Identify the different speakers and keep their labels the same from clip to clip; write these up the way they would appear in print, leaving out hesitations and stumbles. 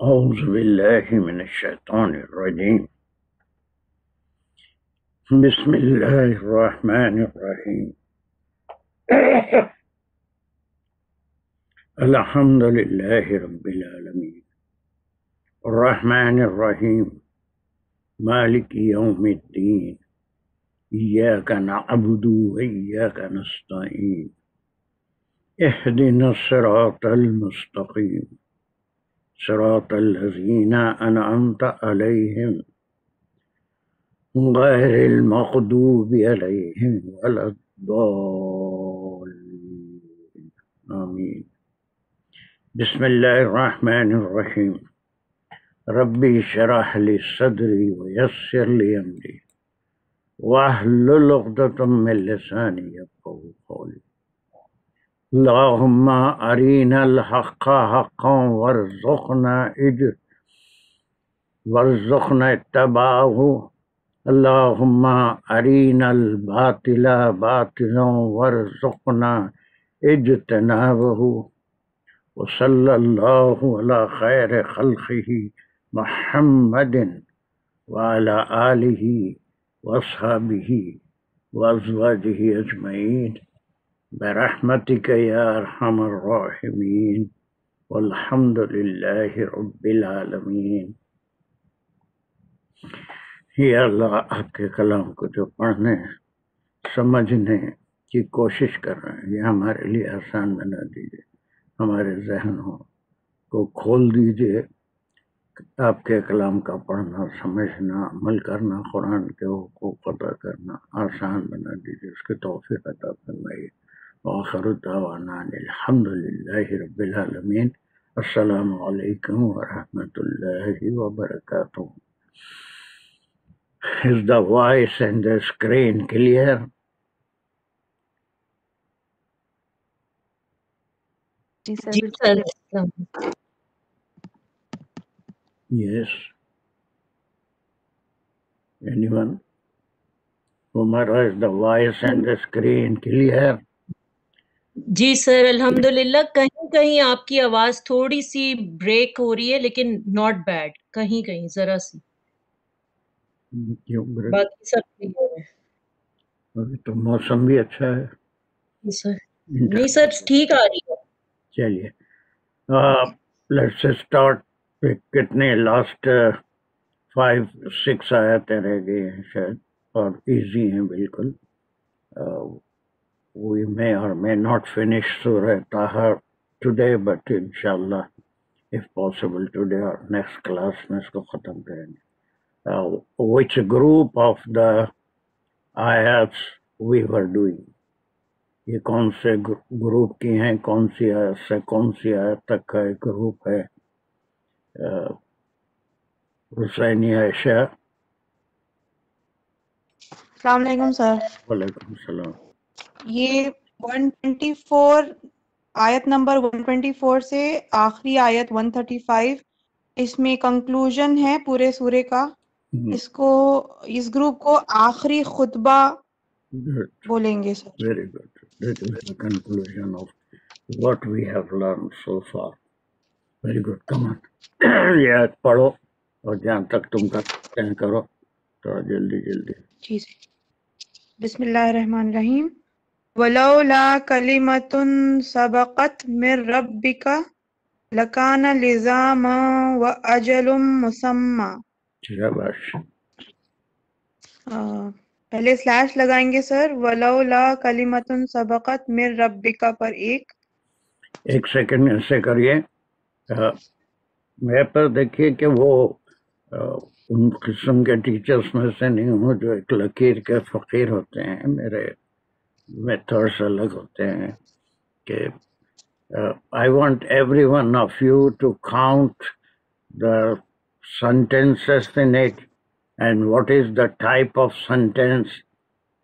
Speaker 1: أعوذ بالله من الشيطان الرجيم. بسم الله الرحمن الرحيم. الحمد لله رب العالمين الرحمن الرحيم مالك يوم الدين إياك نعبد وإياك نستعين اهدنا الصراط المستقيم صراط الذين أنعمت عليهم غير المغضوب عليهم ولا الضالين آمين. بسم الله الرحمن الرحيم. ربي اشرح لي صدري ويسر لي أمري واحلل عقدة من لساني يفقهوا قولي. اللهم أرنا الحق حقا وارزقنا اتباعه. اللهم أرنا الباطل باطلا وارزقنا اجتنابه. وصلى الله على خير خلقه محمد وعلى آله وأصحابه وأزواجه أجمعين برحمتك يا أرحم الراحمين والحمد لله رب العالمين. یا اللہ آپ کے کلام کو جو پڑھنے سمجھنے کی کوشش کر رہے ہیں یہ ہمارے لیے آسان بنا دیجیے، ہمارے ذہنوں کو کھول دیجیے، آپ کے کلام کا پڑھنا، سمجھنا، عمل کرنا، قرآن کے حقوق ادا کرنا آسان بنا دیجیے، اس کی توفیق عطا فرمائیے۔ وآخر دعوانا الحمد للہ رب العالمین۔ السلام علیکم ورحمۃ اللہ وبرکاتہ۔ Is the voice and the screen clear?
Speaker 2: G sir,
Speaker 1: Yes. Anyone? Umara, is the voice and the screen clear?
Speaker 2: جی سر الحمدللہ۔ کہیں کہیں آپ کی آواز تھوڑی سی بریک ہو رہی ہے لیکن ناٹ بیڈ، کہیں کہیں ذرا سی،
Speaker 1: کیوں بریک؟
Speaker 2: باقی سب clear ہے۔
Speaker 1: ابھی تو موسم بھی اچھا ہے۔
Speaker 2: جی سر، نہیں سر ٹھیک آ رہی ہے۔
Speaker 1: چلیے لیٹس اسٹارٹ۔ کتنے لاسٹ 5-6 آیتیں رہ گئی ہیں شاید، اور ایزی ہیں بالکل۔ We may or may not finish Surah Taha today, but inshallah, if possible today or next class میں اس کو ختم کریں گے۔ Which group of the ayats we were doing؟ یہ کون سے گروپ کی ہیں، کون سی آیت سے کون سی آیت تک کا ایک گروپ ہے؟ حسینی عائشہ۔
Speaker 3: السلام علیکم سر۔
Speaker 1: وعلیکم السلام۔
Speaker 3: یہ 124 آیت نمبر 124 سے آخری آیت 135 اس میں کنکلوژن ہے پورے سورے کا۔ اس گروپ کو آخری خطبہ بولیں گے سر۔
Speaker 1: Very good. That is the conclusion of what we have learned so far. Very good. Come on. یہ آیت پڑھو اور جہاں تک تم کرتے ہیں کرو، تھوڑا جلدی جلدی۔
Speaker 3: جی سر۔ بسم اللہ الرحمن الرحیم۔ وَلَوْلَا كَلِمَةٌ سَبَقَتْ مِنْ رَبِّكَ لَكَانَ لِزَامًا وَأَجَلٌ مُّسَمًّى۔
Speaker 1: شاباش۔
Speaker 3: پہلے سلیش لگائیں گے سر، وَلَوْلَا كَلِمَةٌ سَبَقَتْ مِنْ رَبِّكَ پر ایک
Speaker 1: سیکنڈ ایسے کریے، میرے پر دیکھیے کہ وہ ان قسم کے ٹیچرز میں سے نہیں ہوں جو ایک لکیر کے فقیر ہوتے ہیں۔ میرے میتھڈس الگ ہوتے ہیں کہ I want every one of you to count the sentences in it and what is the type of sentence۔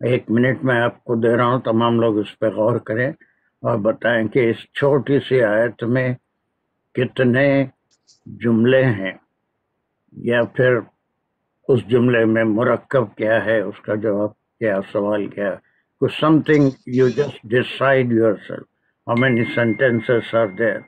Speaker 1: 1 minute میں آپ کو دے رہا ہوں، تمام لوگ اس پہ غور کریں اور بتائیں کہ اس چھوٹی سی آیت میں کتنے جملے ہیں، یا پھر اس جملے میں مرکب کیا ہے، اس کا جواب کیا، سوال کیا، something you just decide yourself. How many sentences are there?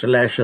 Speaker 1: slash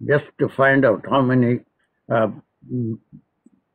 Speaker 1: Just to find out how many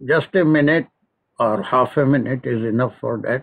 Speaker 1: Just a minute or half a minute is enough for that.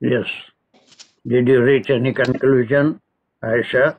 Speaker 1: Yes. Did you reach any conclusion, Aisha?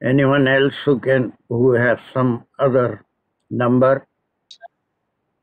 Speaker 1: Anyone else who has some other number?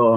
Speaker 1: 2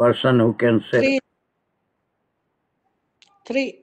Speaker 1: person who can say? 3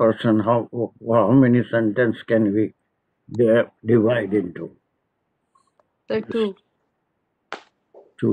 Speaker 1: person, how many sentences can we divide into?
Speaker 3: 2.
Speaker 1: 2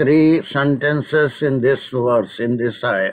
Speaker 1: 3 sentences in this verse, in this ayah?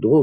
Speaker 1: 2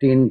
Speaker 1: 3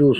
Speaker 1: 2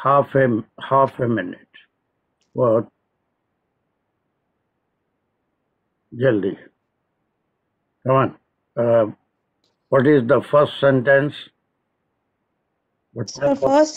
Speaker 1: half a minute. What? Jaldi. Come on. What is the first sentence?
Speaker 3: So first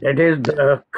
Speaker 1: That is the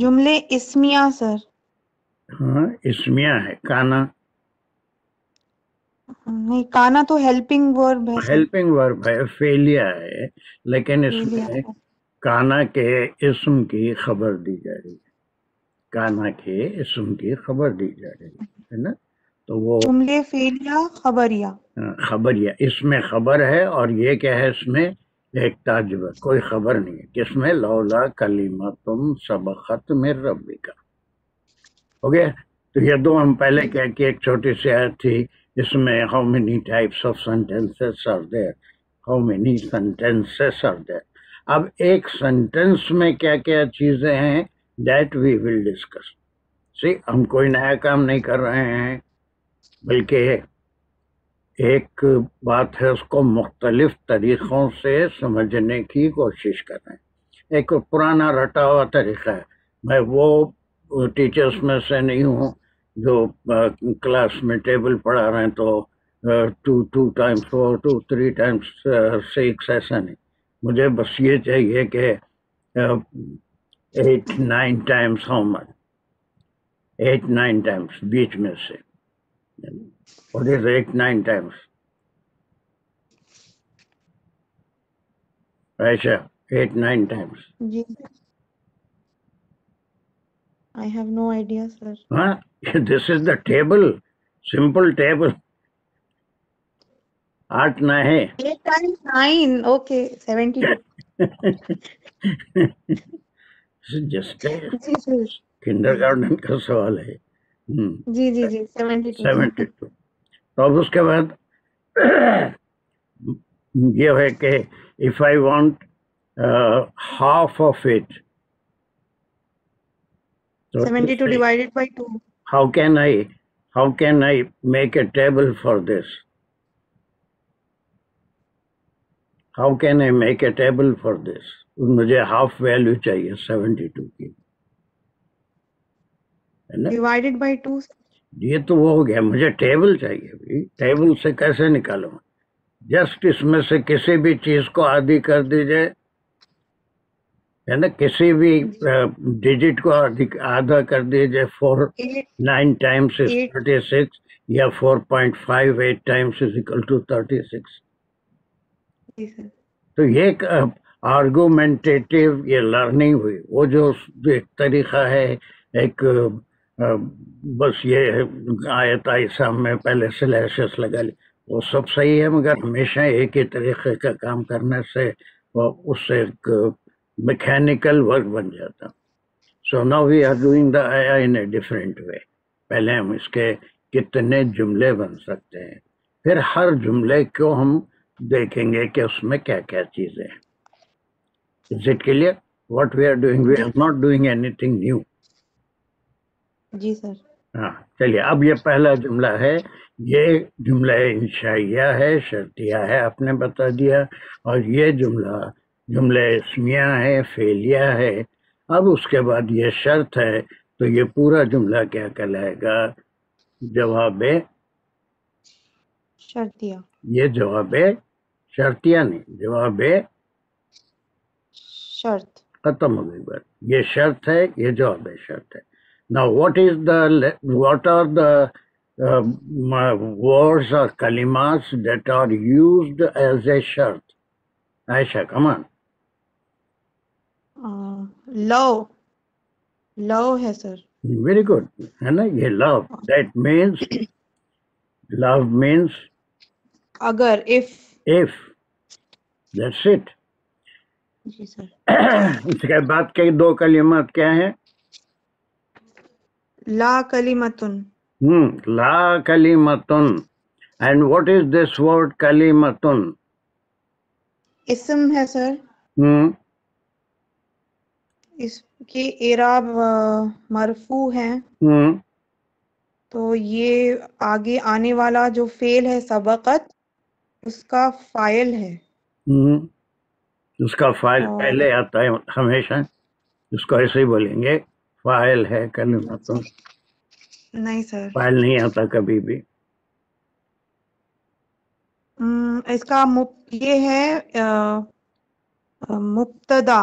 Speaker 3: جملے اسمیہ سر.
Speaker 1: ہاں اسمیہ ہے. کانا
Speaker 3: نہیں کانا تو helping ورب ہے سر.
Speaker 1: Helping ورب ہے, فیلیا ہے, لیکن اس
Speaker 3: فیلیا
Speaker 1: میں کانا کے اسم کی خبر دی جا رہی ہے. کانا کے اسم کی خبر دی جا رہی ہے نا. تو وہ
Speaker 3: جملے فیلیا خبریہ.
Speaker 1: خبریہ, اس میں خبر ہے, اور یہ کیا ہے اس میں ایک تعجب ہے, کوئی خبر نہیں ہے. کس میں؟ لولا کلمۃ سبقت من ربک. ہو گیا. تو یہ دو ہم پہلے کیا کہ ایک چھوٹی سی آیت تھی جس میں how many types of sentences are there, how many sentences are there. اب ایک سینٹینس میں کیا کیا چیزیں ہیں, دیٹ وی ول ڈسکس. ہم کوئی نیا کام نہیں کر رہے ہیں, بلکہ ایک بات ہے اس کو مختلف طریقوں سے سمجھنے کی کوشش کر رہے ہیں. ایک پرانا رٹا ہوا طریقہ ہے. میں وہ ٹیچرس میں سے نہیں ہوں جو کلاس میں ٹیبل پڑھا رہے ہیں تو 2 × 4 2 3 × 6 ایسا نہیں. مجھے بس یہ چاہیے کہ 8 9 ٹائمس ہاؤ مچ, 8 9 ٹائمس بیچ میں سے. What is 8 9 times? Aisha, 8 9 times.
Speaker 3: G I have no idea sir.
Speaker 1: Huh? This is the table, simple table. 8 na hai.
Speaker 3: 8 times 9, okay, 72.
Speaker 1: Just a
Speaker 3: G sir.
Speaker 1: kindergarten کا سوال ہے.
Speaker 3: جی جی جی 72.
Speaker 1: 72. تو اب اس کے بعد یہ ہے کہ if I want half of it,
Speaker 3: 72 divided by 2.
Speaker 1: how can I make a table for this? How can I make a table for this? مجھے half value چاہیے 72 کی.
Speaker 3: Divided by 2.
Speaker 1: یہ تو وہ ہو گیا, مجھے ٹیبل چاہیے بھی. ٹیبل سے کیسے نکالوں؟ جسٹ اس میں سے کسی بھی چیز کو آدھی کر دیجئے, ہے نا, کسی بھی ڈیجٹ کو آدھا کر دیجئے. 4 9 times is 36, یا 4.58 times is equal to 36. تو یہ ایک آرگومنٹیٹیو یہ لرننگ ہوئی. وہ جو ایک طریقہ ہے, ایک بس یہ آیت آئی سامنے پہلے سلیشس لگا لی, وہ سب صحیح ہے, مگر ہمیشہ ایک ہی طریقے کا کام کرنے سے اس سے ایک میکینیکل ورک بن جاتا. So now we are doing the آیا ان اے ڈفرینٹ وے. پہلے ہم اس کے کتنے جملے بن سکتے ہیں, پھر ہر جملے کو ہم دیکھیں گے کہ اس میں کیا کیا چیزیں ہیں. Is it clear what we are doing? We are not doing anything new.
Speaker 3: جی سر.
Speaker 1: ہاں چلیے, اب یہ پہلا جملہ ہے, یہ جملہ انشائیہ ہے, شرطیہ ہے, آپ نے بتا دیا. اور یہ جملہ اسمیہ ہے, فعلیہ ہے. اب اس کے بعد یہ شرط ہے, تو یہ پورا جملہ کیا کہلائے گا؟ جواب
Speaker 3: شرطیہ.
Speaker 1: یہ جواب شرطیہ نہیں, جواب
Speaker 3: شرط.
Speaker 1: ختم ہو گئی بات. یہ شرط ہے, یہ جواب شرط ہے. Now what are the words or kalimats that are used as a shart? Aisha, come on.
Speaker 3: love ہے سر.
Speaker 1: Very good. ہے نا, یہ love. That means love means
Speaker 3: اگر,
Speaker 1: if. That's it.
Speaker 3: جی سر.
Speaker 1: اس کے بعد کے دو کلمات کیا ہیں؟
Speaker 3: لا کلمتن.
Speaker 1: لا کلمتن. And what is this word کلمتن?
Speaker 3: اسم ہے سر. اس کے اعراب مرفوع ہیں. تو یہ آگے آنے والا جو فعل ہے سبقت, اس کا فاعل ہے.
Speaker 1: اس کا فاعل پہلے آتا ہے ہمیشہ, اس کو ایسے ہی بولیں گے فاعل ہے کلمتن.
Speaker 3: نہیں سر,
Speaker 1: فاعل نہیں آتا کبھی بھی.
Speaker 3: اس کا یہ ہے مبتدا.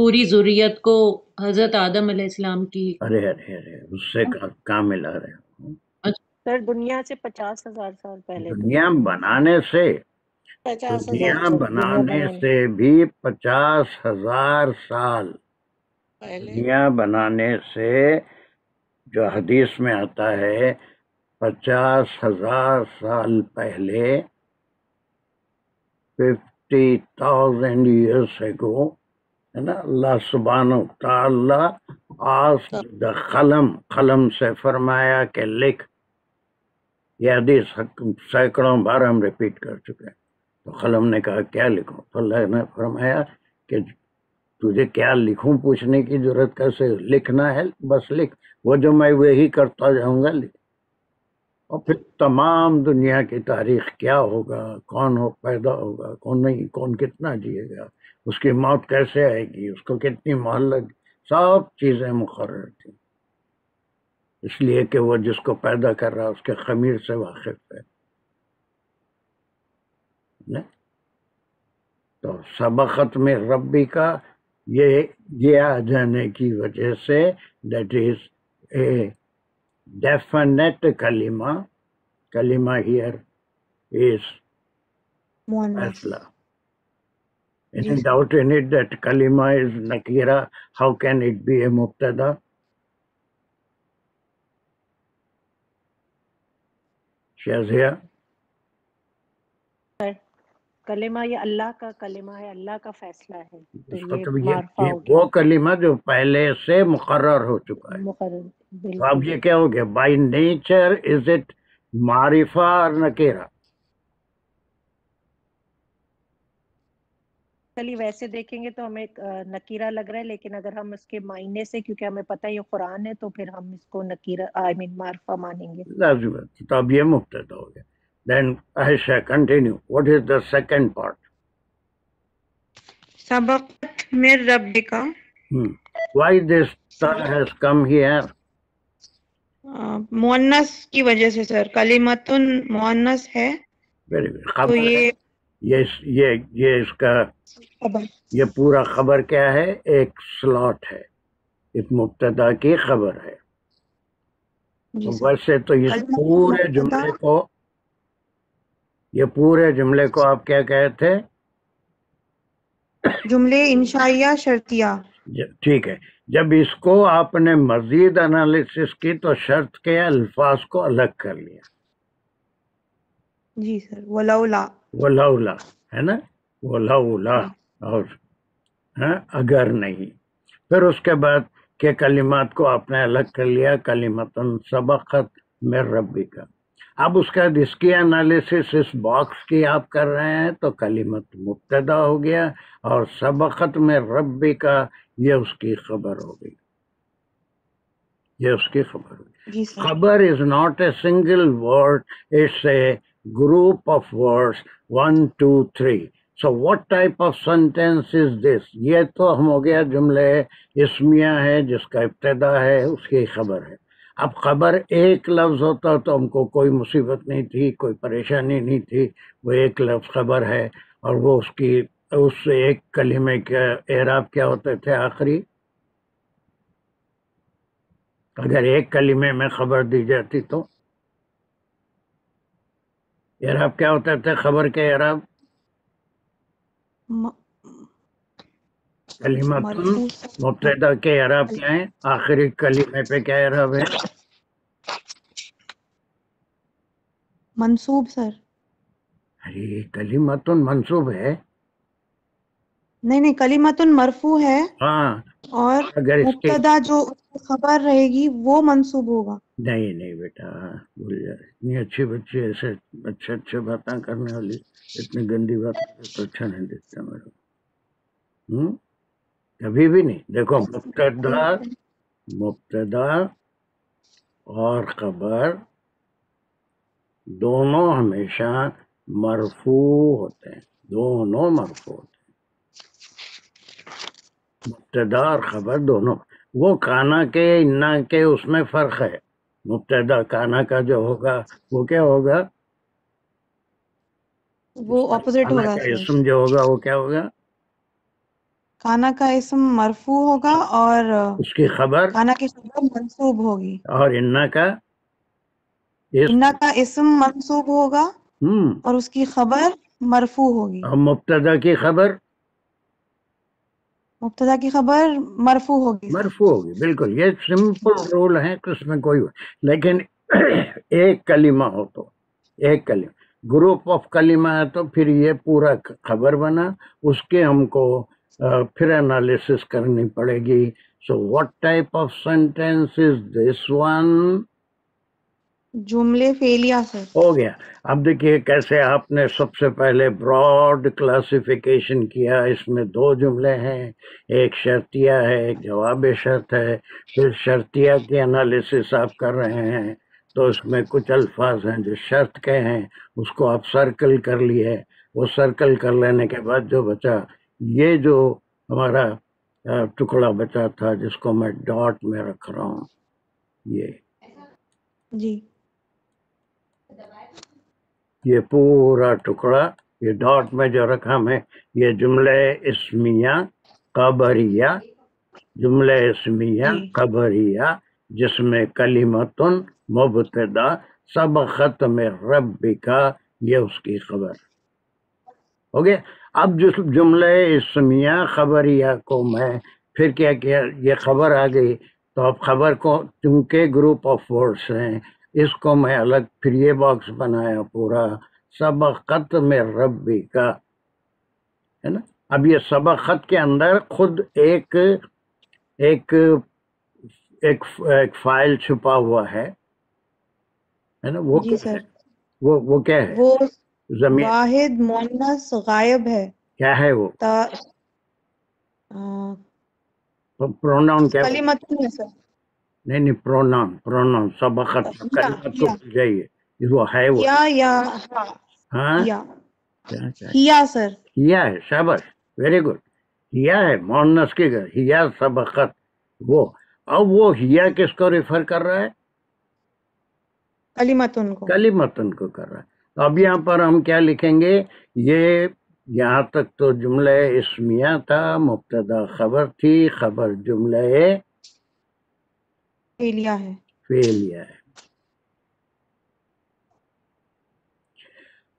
Speaker 2: پوری ذریت کو حضرت آدم علیہ السلام کی.
Speaker 1: ارے ارے ارے اس سے کہاں ملا رہے ہو
Speaker 4: سر دنیا سے 50,000 سال پہلے.
Speaker 1: دنیا بنانے سے
Speaker 4: 50,000
Speaker 1: دنیا بنانے سے بھی 50,000 سال دنیا بنانے سے جو حدیث میں آتا ہے 50,000 سال پہلے 50,000 years ago ہے نا. اللہ سبحانہ تعالی آج قلم سے فرمایا کہ لکھ. یہ حدیث سینکڑوں بار ہم ریپیٹ کر چکے ہیں. تو قلم نے کہا کیا لکھوں؟ تو اللہ نے فرمایا کہ تجھے کیا لکھوں پوچھنے کی ضرورت کیسے؟ لکھنا ہے بس لکھ. وہ جو میں وہی کرتا جاؤں گا لکھ. اور پھر تمام دنیا کی تاریخ کیا ہوگا، کون پیدا ہوگا، کون نہیں، کون کتنا جیے گا، اس کی موت کیسے آئے گی، اس کو کتنی مہلت، سب چیزیں مقرر تھیں. اس لیے کہ وہ جس کو پیدا کر رہا اس کے خمیر سے واقف ہے. تو سبقت میں ربی کا یہ آ جانے کی وجہ سے that is a definite kalima here is asla. Any doubt in it that kalima is nakira? How can it be a mubtada? Shazia?
Speaker 4: کلمہ یہ اللہ کا کلمہ ہے، اللہ کا فیصلہ ہے.
Speaker 1: یہ وہ کلمہ جو پہلے سے مقرر ہو چکا ہے. تو اب یہ کیا ہو گیا؟ بائی نیچر از اٹ معرفہ اور نکیرہ؟
Speaker 4: چلیے ویسے دیکھیں گے تو ہمیں نکیرہ لگ رہا ہے، لیکن اگر ہم اس کے معنی سے، کیونکہ ہمیں پتہ ہے یہ قرآن ہے، تو پھر ہم اس کو نکیرہ معرفہ مانیں گے.
Speaker 1: لازم ہے. تو اب یہ مبتدا ہو گیا. Then Aisha, continue. What is the second part?
Speaker 3: سبقت من ربک.
Speaker 1: Why this ta has come here?
Speaker 3: مؤنث کی وجہ سے سر، کلمتن مؤنث ہے.
Speaker 1: Very good. خبر ہے. یہ اس کا یہ پورا خبر کیا ہے؟ ایک سلاٹ ہے، ایک مبتدا کی خبر ہے. ویسے تو اس پورے جملے کو آپ کیا کہتے ہیں؟
Speaker 3: جملے انشائیہ شرطیہ.
Speaker 1: ٹھیک ہے. جب اس کو آپ نے مزید انالیسس کی تو شرط کے الفاظ کو الگ کر لیا.
Speaker 3: جی سر. ولولا
Speaker 1: ہے نا، ولولا اور اگر نہیں. پھر اس کے بعد کے کلمات کو آپ نے الگ کر لیا، کلمتن سبقت من ربک. اب اس کا اس کی انالیسس اس باکس کی آپ کر رہے ہیں تو کلمت مبتدا ہو گیا اور سبقت میں ربی کا یہ اس کی خبر ہو گئی. یہ اس کی خبر ہو گئی. خبر is not a single word, it's a group of words 1 2 3. So what type of sentence is this? یہ تو ہم ہو گیا جملے اسمیہ ہے جس کا ابتدا ہے، اس کی خبر ہے. اب خبر ایک لفظ ہوتا تو ہم کو کوئی مصیبت نہیں تھی، کوئی پریشانی نہیں تھی. وہ ایک لفظ خبر ہے اور وہ اس ایک کلمے کے اعراب کیا ہوتے تھے آخری؟ اگر ایک کلمے میں خبر دی جاتی تو اعراب کیا ہوتے تھے؟ خبر کے اعراب کلمات مبتدا کے اعراب کیا ہیں؟ آخری کلمے پہ کیا اعراب ہے؟
Speaker 3: منصوب سر.
Speaker 1: ارے کلمتن منصوب ہے؟
Speaker 3: نہیں کلمتن مرفوع ہے.
Speaker 1: ہاں.
Speaker 3: اور مبتدا جو خبر رہے گی وہ منصوب ہوگا.
Speaker 1: نہیں بیٹا بھول جائے. اتنی اچھی بچی ایسے اچھے باتیں کرنے والی اتنی گندی بات تو اچھا نہیں دیکھتا میرے کو. کبھی بھی نہیں. دیکھو مبتدا اور خبر دونوں ہمیشہ مرفوع ہوتے ہیں، دونوں مرفوع ہوتے ہیں. مبتدا اور خبر دونوں. وہ کانا کے انا کے اس میں فرق ہے. مبتدا کانا کا جو ہوگا وہ کیا ہوگا؟
Speaker 3: وہ اپوزٹ ہوگا.
Speaker 1: اسم جو ہوگا وہ کیا ہوگا؟
Speaker 3: کانا کا اسم مرفوع ہوگا اور
Speaker 1: اس کی خبر
Speaker 3: کانا کی خبر منصوب ہوگی.
Speaker 1: اور انا کا
Speaker 3: انا کا اسم منصوب ہوگا
Speaker 1: ہم
Speaker 3: اور اس کی خبر مرفوع ہوگی.
Speaker 1: اور مبتدا کی خبر
Speaker 3: مبتدا کی خبر مرفوع ہوگی.
Speaker 1: مرفوع ہوگی. بالکل یہ سمپل رول ہے کہ اس میں کوئی لیکن ایک کلمہ ہو تو ایک کلمہ گروپ آف کلمہ ہے تو پھر یہ پورا خبر بنا اس کے ہم کو پھر انالیسس کرنی پڑے گی. سو what type of sentence is this one?
Speaker 3: جملے فعلیہ سر.
Speaker 1: ہو گیا. اب دیکھیے کیسے آپ نے سب سے پہلے براڈ کلاسیفیکیشن کیا. اس میں دو جملے ہیں، ایک شرطیہ ہے ایک جواب شرط ہے. پھر شرطیہ کی انالیسس آپ کر رہے ہیں تو اس میں کچھ الفاظ ہیں جو شرط کے ہیں، اس کو آپ سرکل کر لیے. وہ سرکل کر لینے کے بعد جو بچا یہ جو ہمارا ٹکڑا بچا تھا جس کو میں ڈاٹ میں رکھ رہا ہوں،
Speaker 3: جی
Speaker 1: یہ پورا ٹکڑا یہ ڈاٹ میں جو رکھا میں یہ جملے اسمیہ خبریہ، جملے اسمیہ
Speaker 3: جی.
Speaker 1: خبریہ جس میں کلمتن مبتدا سبقت من ربک، یہ اس کی خبر ہو گیا. اب جس جملے اسمیہ خبریہ کو میں پھر کیا کیا، یہ خبر آ گئی تو اب خبر کو چونکہ گروپ آف ورڈس ہیں اس کو میں الگ پھر یہ باکس بنایا پورا سبقت من ربک ہے نا. اب یہ سبقت کے اندر خود ایک ایک ایک ایک فائل چھپا ہوا ہے نا. وہ
Speaker 3: جی سر.
Speaker 1: وہ کیا ہے؟
Speaker 3: وہ
Speaker 1: زمین
Speaker 3: واحد مؤنث غائب ہے.
Speaker 1: کیا ہے وہ؟ پروناؤن کیا؟
Speaker 3: کلمتن ہے سر.
Speaker 1: نہیں پروناؤن سبقت کلمت کو جائیے وہ ہے وہ
Speaker 3: یا
Speaker 1: ہاں
Speaker 3: یا
Speaker 1: کیا
Speaker 3: ہیا سر.
Speaker 1: ہیا ہے. شاباش، ویری گڈ. ہیا ہے مؤنث کے گھر، ہیا سبقت. وہ اب وہ ہیا کس کو ریفر کر رہا ہے؟
Speaker 3: کلمتن کو.
Speaker 1: کلمتن کو کر رہا ہے. اب یہاں پر ہم کیا لکھیں گے؟ یہ یہاں تک تو جملہ اسمیہ تھا، مبتدا خبر تھی، خبر جملہ
Speaker 3: فعلیہ ہے.
Speaker 1: فعلیہ ہے.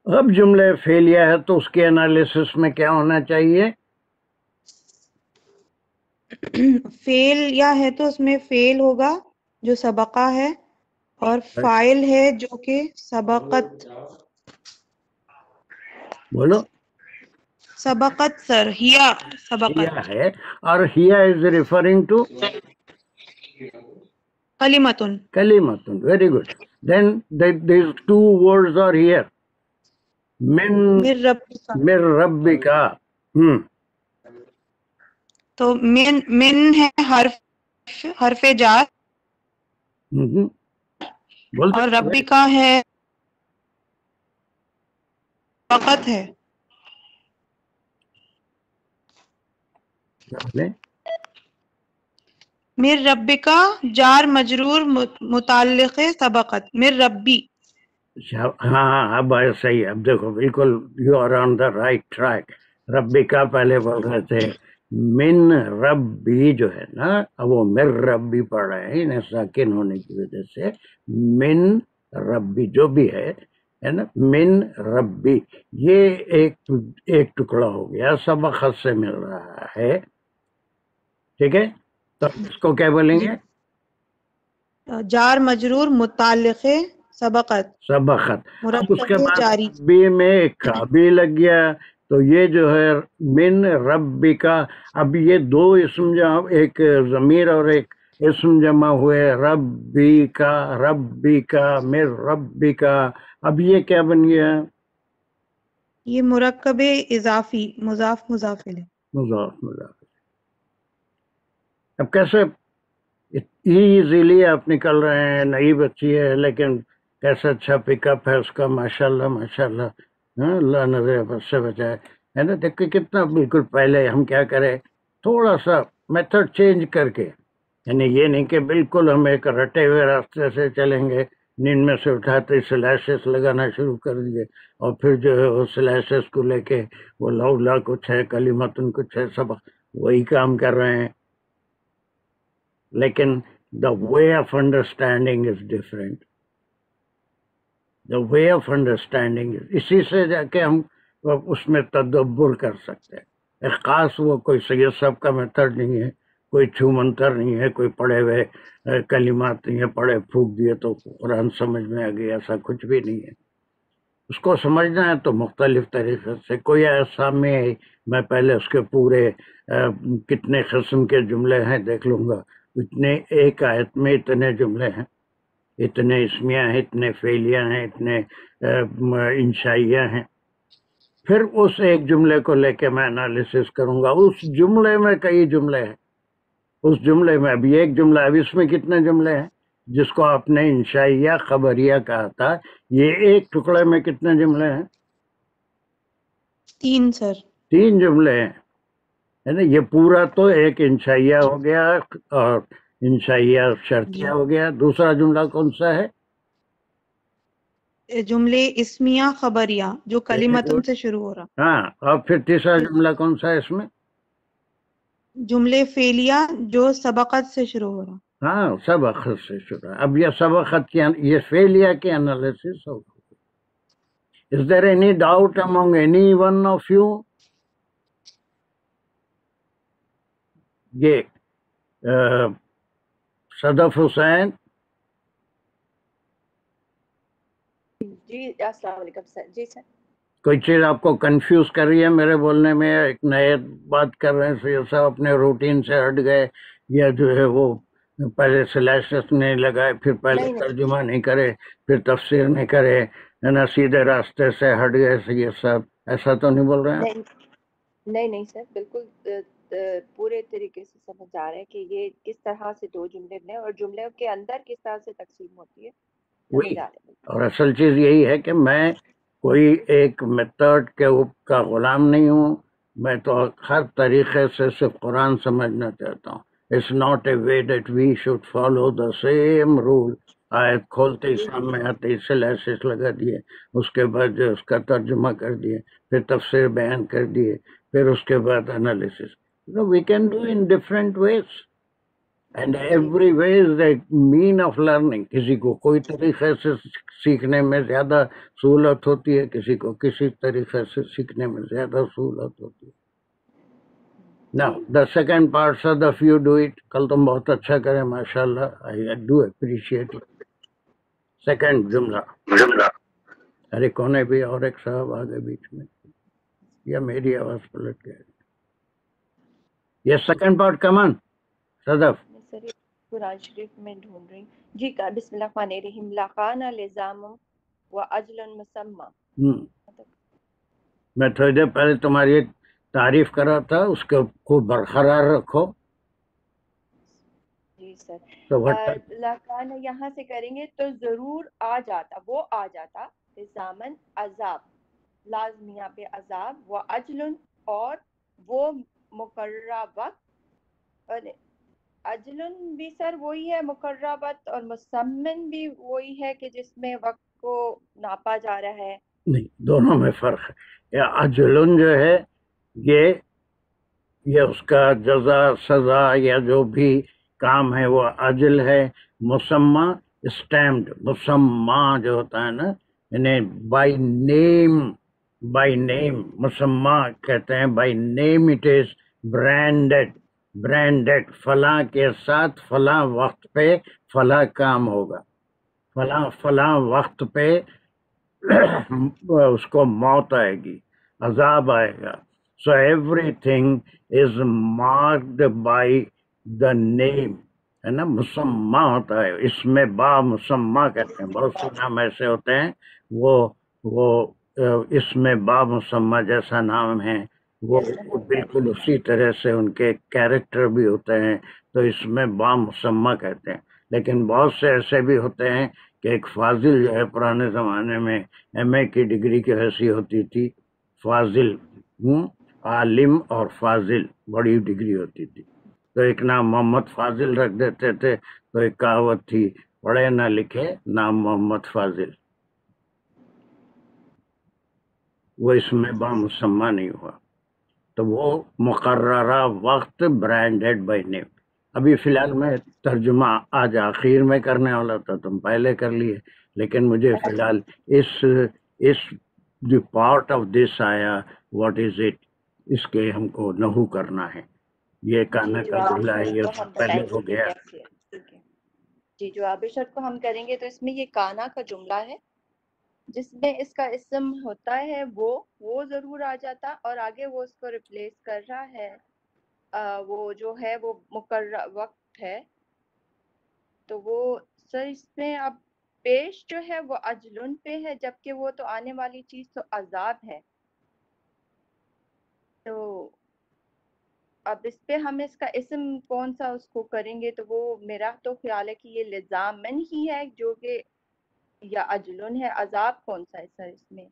Speaker 1: اب جملہ فعلیہ ہے تو اس کے انالیسس میں کیا ہونا چاہیے؟
Speaker 3: فعل یا ہے تو اس میں فعل ہوگا جو سبقہ ہے اور فاعل ہے جو کہ سبقت.
Speaker 1: بولو.
Speaker 3: سبقت سر. ہیا سبقت.
Speaker 1: ہیا ہے اور ہیا از ریفرنگ ٹو
Speaker 3: کلمتن.
Speaker 1: کلمتن. Very good. Then these two words are here. من ربک.
Speaker 3: تو من ہے حرف جار اور ربکا ہے فقط ہے. من ربکا جار مجرور متعلق سبقت. من ربی.
Speaker 1: ہاں اب صحیح. اب دیکھو بالکل you are on the right track. ربی کا پہلے بول رہے تھے من ربی جو ہے نا، اب وہ من ربی پڑھ رہے ہیں انہیں ساکن ہونے کی وجہ سے. من ربی جو بھی ہے نا، من ربی یہ ایک ٹکڑا ہو گیا، سبقت سے مل رہا ہے. ٹھیک ہے، تو اس کو کیا بولیں گے؟
Speaker 3: جار مجرور متعلق سبقت.
Speaker 1: سبقت. اب اس کے بعد
Speaker 3: جاری
Speaker 1: ربی میں ایک کا بھی لگ گیا تو یہ جو ہے من ربی کا. اب یہ دو اسم جمع، ایک ضمیر اور ایک اسم جمع ہوئے، ربی کا من ربی کا. اب یہ کیا بن گیا؟
Speaker 3: یہ مرکب اضافی مضاف مضاف الیہ.
Speaker 1: مضاف. اب کیسے ایزیلی آپ نکل رہے ہیں، نئی بچی ہے لیکن کیسے اچھا پک اپ ہے اس کا، ماشاءاللہ ماشاءاللہ. اللہ نظر بس سے بچائے ہے نا. دیکھ کے کتنا بالکل پہلے ہم کیا کریں، تھوڑا سا میتھڈ چینج کر کے، یعنی یہ نہیں کہ بالکل ہم ایک رٹے ہوئے راستے سے چلیں گے، نیند میں سے اٹھاتے سلیشز لگانا شروع کر دیے اور پھر جو ہے وہ سلیشز کو لے کے وہ لولا کچھ ہے، کلمتن کچھ ہے، سب وہی کام کر رہے ہیں، لیکن the way of understanding is different. The way of understanding, اسی سے جا کے ہم اس میں تدبر کر سکتے ہیں. ایک خاص وہ کوئی سید صاحب کا میتھڈ نہیں ہے، کوئی چھو منتر نہیں ہے، کوئی پڑھے ہوئے کلمات نہیں ہے، پڑھے پھونک دیے تو قرآن سمجھ میں آ گیا، ایسا کچھ بھی نہیں ہے. اس کو سمجھنا ہے تو مختلف طریقے سے. کوئی ایسا میں پہلے اس کے پورے کتنے قسم کے جملے ہیں دیکھ لوں گا. اتنے ایک آیت میں اتنے جملے ہیں، اتنے اسمیہ ہیں، اتنے فعلیہ ہیں، اتنے انشائیہ ہیں. پھر اس ایک جملے کو لے کے میں انالیسس کروں گا. اس جملے میں کئی جملے ہیں، اس جملے میں ابھی ایک جملہ، ابھی اس میں کتنے جملے ہیں جس کو آپ نے انشائیہ خبریہ کہا تھا، یہ ایک ٹکڑے میں کتنے جملے ہیں؟
Speaker 3: 3 سر.
Speaker 1: 3 جملے ہیں، ہے نا. یہ پورا تو ایک انشائیہ ہو گیا اور انشائیہ شرطیہ ہو گیا. دوسرا جملہ کون سا ہے؟
Speaker 3: جملے اسمیہ خبریہ جو کلمتن سے شروع ہو رہا.
Speaker 1: ہاں، اور پھر تیسرا جملہ کون سا ہے اس میں؟
Speaker 3: جملے فعلیہ جو سبقت سے شروع ہو رہا.
Speaker 1: ہاں، سبقت سے شروع ہے. اب یہ سبقت کی یہ فعلیہ کی انالیسس ہوگا. Is there any doubt among any one of you؟ یہ صدف حسین.
Speaker 4: جی السلام علیکم سر. جی سر.
Speaker 1: کوئی چیز آپ کو کنفیوز کر رہی ہے میرے بولنے میں؟ ایک نئے بات کر رہے ہیں سید صاحب، اپنے روٹین سے ہٹ گئے، یا جو ہے وہ پہلے سلیشس نہیں لگائے، پھر پہلے ترجمہ نہیں کرے، پھر تفسیر نہیں کرے، ہے نا، سیدھے راستے سے ہٹ گئے سید صاحب، ایسا تو نہیں بول رہے ہیں؟
Speaker 4: نہیں سر، بالکل پورے طریقے سے سمجھ آ رہے ہیں کہ یہ کس طرح سے 2 جملے بنے اور جملے کے اندر کس طرح سے تقسیم ہوتی ہے.
Speaker 1: وہی. اور اصل چیز یہی ہے کہ میں کوئی ایک میتھڈ کا غلام نہیں ہوں. میں تو ہر طریقے سے صرف قرآن سمجھنا چاہتا ہوں. It's not a way that we should follow the same rule. آیت کھولتے ہی سامنے آتے ہی سلیسس لگا دیے، اس کے بعد جو اس کا ترجمہ کر دیے، پھر تفسیر بیان کر دیے، پھر اس کے بعد analysis. We can do in different ways and every way is a mean of learning. کسی کو کوئی طریقے سے سیکھنے میں زیادہ سہولت ہوتی ہے، کسی کو کسی طریقے سے سیکھنے میں زیادہ سہولت ہوتی ہے. Now, the second part, Sadaf, you do it. کل تم بہت اچھا کرے، ماشاء اللہ. I do appreciate it. Second جملہ. ارے کونے بھی اور ایک صاحب آگے بیچ میں، یا میری آواز پلٹ گئی. یہ سیکنڈ پارٹ کمن صدف.
Speaker 4: سر قرآن شریف میں ڈھونڈ رہی. جی بسم اللہ الرحمن الرحیم. لَقَانَ لِزَامٌ وَأَجْلٌ مُسَمًّى.
Speaker 1: میں تھوڑی دیر پہلے تمہاری تعریف کرا تھا، اس کو برقرار رکھو.
Speaker 4: جی سر. لَقَانَ یہاں سے کریں گے تو ضرور آ جاتا، وہ آ جاتا. لِزَامًا عذاب، لازم یہاں پہ عذاب. وَأَجْلٌ اور وہ مقررہ وقت. اجلن بھی سر وہی ہے مقررہ وقت، اور مسمن بھی وہی ہے کہ جس میں وقت کو ناپا جا رہا ہے.
Speaker 1: نہیں، دونوں میں فرق ہے. اجلن جو ہے یہ اس کا جزا سزا یا جو بھی کام ہے وہ اجل ہے. مسمى اسٹیمپڈ، مسمى جو ہوتا ہے نا، یعنی بائی نیم مسمى کہتے ہیں. By name it is branded فلاں کے ساتھ فلاں وقت پہ فلاں کام ہوگا، فلاں وقت پہ اس کو موت آئے گی، عذاب آئے گا. So everything is marked by the name, ہے نا. مسمى ہوتا ہے، اس میں با مسمى کہتے ہیں. بہت سے نام ایسے ہوتے ہیں وہ اس میں با مسمى جیسا نام ہے، وہ بالکل اسی طرح سے ان کے کیریکٹر بھی ہوتے ہیں، تو اس میں با مسمى کہتے ہیں. لیکن بہت سے ایسے بھی ہوتے ہیں کہ ایک فاضل جو ہے، پرانے زمانے میں ایم اے کی ڈگری کی ایسی ہوتی تھی، فاضل، عالم اور فاضل بڑی ڈگری ہوتی تھی. تو ایک نام محمد فاضل رکھ دیتے تھے. تو ایک کہاوت تھی، پڑھے نہ لکھے نام محمد فاضل. وہ اس میں با مسمى نہیں ہوا. تو وہ مقررہ وقت برانڈیڈ بائی نیم. ابھی فی الحال میں ترجمہ آج آخر میں کرنے والا تھا، تم پہلے کر لیے، لیکن مجھے فی الحال اس جو پارٹ آف دس آیا واٹ از اٹ، اس کے ہم کو نحو کرنا ہے. یہ کانا کا جملہ ہے، یہ پہلے ہو گیا.
Speaker 4: جی جواب شرط کو ہم کریں گے تو اس میں یہ کانا کا جملہ ہے جس میں اس کا اسم ہوتا ہے وہ ضرور آ جاتا، اور آگے وہ اس کو ریپلیس کر رہا ہے وہ جو ہے وہ مقررہ وقت ہے. تو وہ سر اس میں اب پیش جو ہے وہ اجلن پہ ہے، جبکہ وہ تو آنے والی چیز تو عذاب ہے. تو اب اس پہ ہم اس کا اسم کون سا اس کو کریں گے، تو وہ میرا تو خیال ہے کہ یہ لزامن ہی ہے جو کہ یا اجلن ہے. عذاب کون سا ہے سر اس میں؟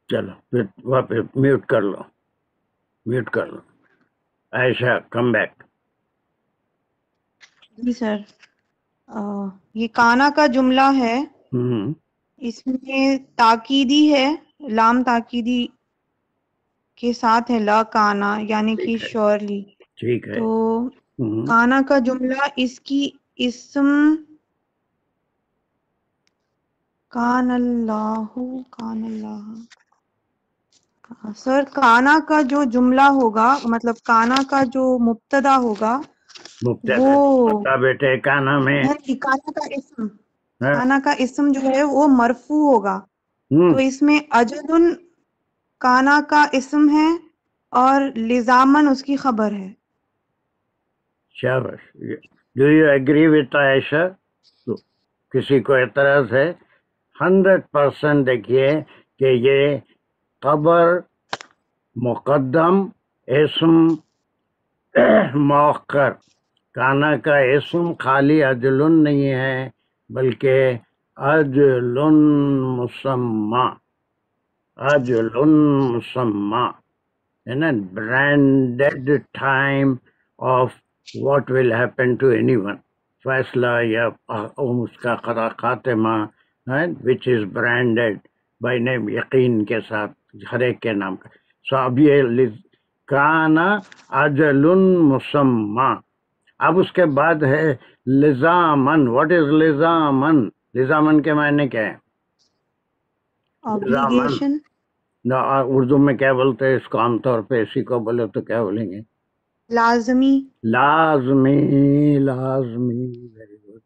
Speaker 1: چلو پھر واپس میوٹ کر لو، میوٹ کر لو. عائشہ کم بیک.
Speaker 3: جی سر، یہ کانا کا جملہ ہے،
Speaker 1: ہوں
Speaker 3: اس میں تاکیدی ہے، لام تاکیدی کے ساتھ ہے لا کانا، یعنی کہ شورلی.
Speaker 1: ٹھیک ہے.
Speaker 3: تو کانا کا جملہ اس کی اسم کان اللہ سر، کانا کا جو جملہ ہوگا، مطلب کانا کا جو مبتدا ہوگا وہ
Speaker 1: بیٹے کانا میں
Speaker 3: کانا کا اسم جو ہے وہ مرفوع ہوگا. تو اس میں اجل کانا کا اسم ہے اور لزامن اس کی خبر ہے.
Speaker 1: شاباش. ڈو یو ایگری وتھ عائشہ؟ کسی کو اعتراض ہے؟ 100% دیکھیے کہ یہ خبر مقدم اسم مؤخر. کانا کا اسم خالی اجلن نہیں ہے بلکہ اجلن مسمى، اجلن مسمى ہے نا، branded time of what will happen to anyone, فیصلہ یا اس کا خاتمہ، وچ از برانڈیڈ بائی نیم، یقین کے ساتھ ہر ایک کے نام کا. سو اب یہ کانا اجل مسمى. اب اس کے بعد ہے لزامن. What is لزامن؟ لزامن کے معنی کیا ہے؟
Speaker 3: Obligation.
Speaker 1: اردو میں کیا بولتے ہیں اس کو عام طور پہ؟ اسی کو بولے تو کیا بولیں گے؟
Speaker 3: لازمی.
Speaker 1: لازمی. لازمی. Very good.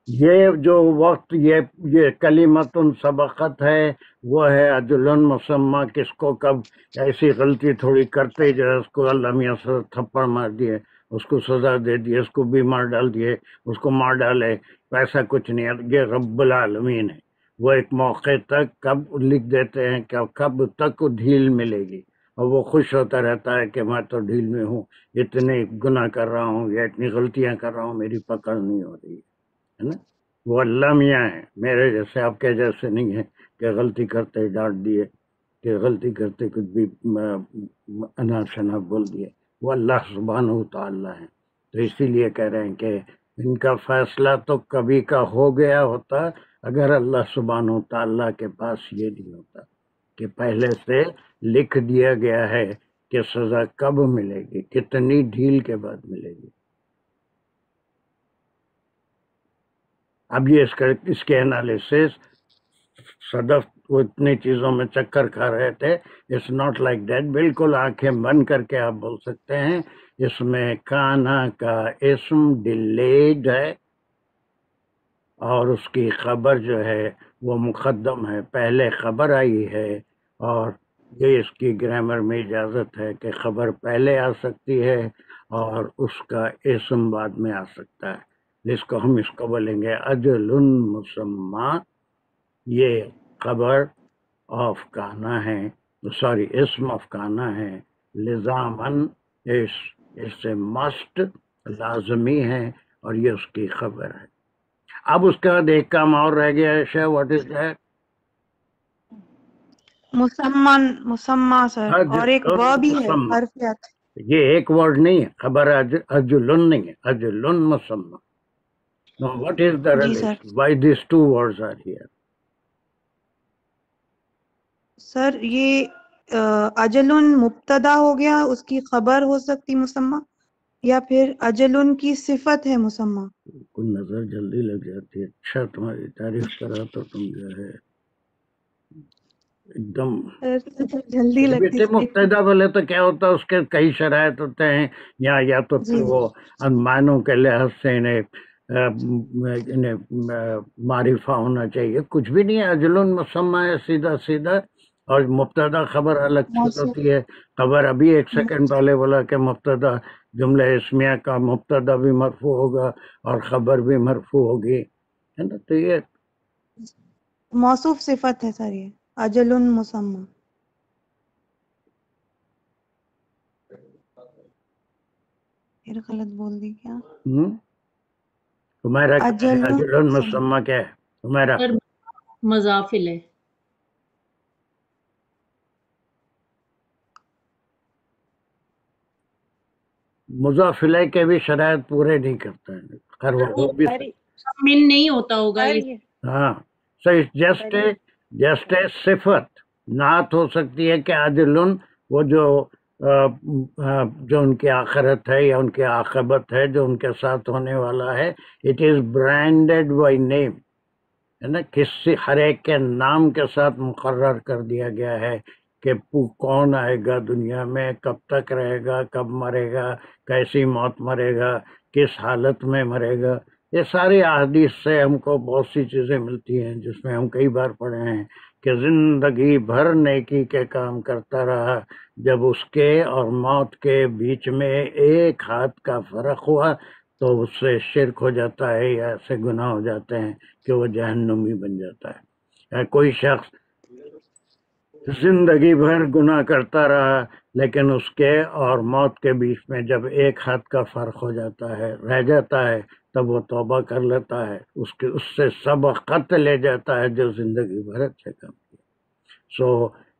Speaker 1: یہ جو وقت یہ کلمت سبقت ہے وہ ہے اجل مسمى. کس کو کب ایسی غلطی تھوڑی کرتے جو اس کو اللہ میاں سے تھپڑ مار دیے، اس کو سزا دے دیے، اس کو بیمار ڈال دیے، اس کو مار ڈالے، ایسا کچھ نہیں ہے. یہ رب العالمین ہے. وہ ایک موقع تک کب لکھ دیتے ہیں کہ کب تک ڈھیل ملے گی، اور وہ خوش ہوتا رہتا ہے کہ میں تو ڈھیل میں ہوں، اتنے گناہ کر رہا ہوں یا اتنی غلطیاں کر رہا ہوں، میری پکڑ نہیں ہو رہی ہے نا. وہ اللہ میاں ہیں، میرے جیسے آپ کے جیسے نہیں ہیں کہ غلطی کرتے ڈانٹ دیے، کہ غلطی کرتے کچھ بھی انار شناب بول دیے. وہ اللہ سبحانہ و تعالیٰ ہیں. تو اسی لیے کہہ رہے ہیں کہ ان کا فیصلہ تو کبھی کا ہو گیا ہوتا اگر اللہ سبحانہ و تعالیٰ کے پاس یہ نہیں ہوتا کہ پہلے سے لکھ دیا گیا ہے کہ سزا کب ملے گی، کتنی ڈھیل کے بعد ملے گی. اب یہ اس کے انالیسس صدف وہ اتنی چیزوں میں چکر کھا رہے تھے. It's not like that. بالکل آنکھیں بند کر کے آپ بول سکتے ہیں اس میں کانا کا اسم ڈیلیڈ ہے اور اس کی خبر جو ہے وہ مقدم ہے، پہلے خبر آئی ہے. اور یہ اس کی گرامر میں اجازت ہے کہ خبر پہلے آ سکتی ہے اور اس کا اسم بعد میں آ سکتا ہے، جس کو ہم اس کو بولیں گے اجل مسمى. یہ خبر آف کانا ہے، سوری اسم آف کانا ہے. لزامن اس سے مسٹ لازمی ہے اور یہ اس کی خبر ہے. اب اس کے بعد ایک کام اور رہ گیا ہے. What is that?
Speaker 3: مسمى سر، اور ایک ورب بھی ہے، حرف عطف.
Speaker 1: یہ ایک ورڈ نہیں ہے، خبر اجلن نہیں ہے، اجلن مسمى. Now what is the relation? Why these two words are here?
Speaker 3: سر یہ اجلن مبتدا ہو گیا، اس کی خبر ہو سکتی مسمى، یا پھر اجلن کی صفت ہے مسمى؟
Speaker 1: کوئی نظر جلدی لگ جاتی ہے. اچھا تمہاری تعریف کرا تو تم جو ہے ایک دم
Speaker 3: جلدی لگتی
Speaker 1: بیٹے. مبتدا بولے تو کیا ہوتا ہے، اس کے کئی شرائط ہوتے ہیں، یا تو پھر وہ معنوں کے لحاظ سے انہیں معرفہ ہونا چاہیے. کچھ بھی نہیں ہے، اجل مسمى ہے سیدھا سیدھا. اور مبتدا خبر الگ چیز ہوتی ہے. خبر ابھی ایک سیکنڈ پہلے بولا کہ مبتدا جملہ اسمیہ کا مبتدا بھی مرفوع ہوگا اور خبر بھی مرفوع ہوگی، ہے نا. تو یہ
Speaker 3: موصوف صفت ہے سر، یہ اجل مسمى. پھر غلط بول دی کیا؟
Speaker 1: تمہارا
Speaker 3: اجل
Speaker 1: اجل مسمى کیا ہے تمہارا؟
Speaker 2: سر مضافل ہے.
Speaker 1: مضاف الیہ کے بھی شرائط پورے نہیں کرتا ہے. ہر وقت بھی
Speaker 2: من نہیں ہوتا ہوگا یہ.
Speaker 1: ہاں. سو جسٹ اے صفت نعت ہو سکتی ہے کہ عادلن وہ جو ان کی آخرت ہے یا ان کی عاقبت ہے جو ان کے ساتھ ہونے والا ہے. It is branded by name, ہے نا. کسی ہر ایک کے نام کے ساتھ مقرر کر دیا گیا ہے کہ کون آئے گا دنیا میں، کب تک رہے گا، کب مرے گا، کیسی موت مرے گا، کس حالت میں مرے گا. یہ ساری احادیث سے ہم کو بہت سی چیزیں ملتی ہیں جس میں ہم کئی بار پڑھے ہیں کہ زندگی بھر نیکی کے کام کرتا رہا، جب اس کے اور موت کے بیچ میں ایک ہاتھ کا فرق ہوا تو اس سے شرک ہو جاتا ہے یا ایسے گناہ ہو جاتے ہیں کہ وہ جہنمی بن جاتا ہے. یا کوئی شخص زندگی بھر گناہ کرتا رہا لیکن اس کے اور موت کے بیچ میں جب ایک ہاتھ کا فرق ہو جاتا ہے، رہ جاتا ہے، تب وہ توبہ کر لیتا ہے، اس سے سبقت لے جاتا ہے جو زندگی بھر اچھے کام کیا. So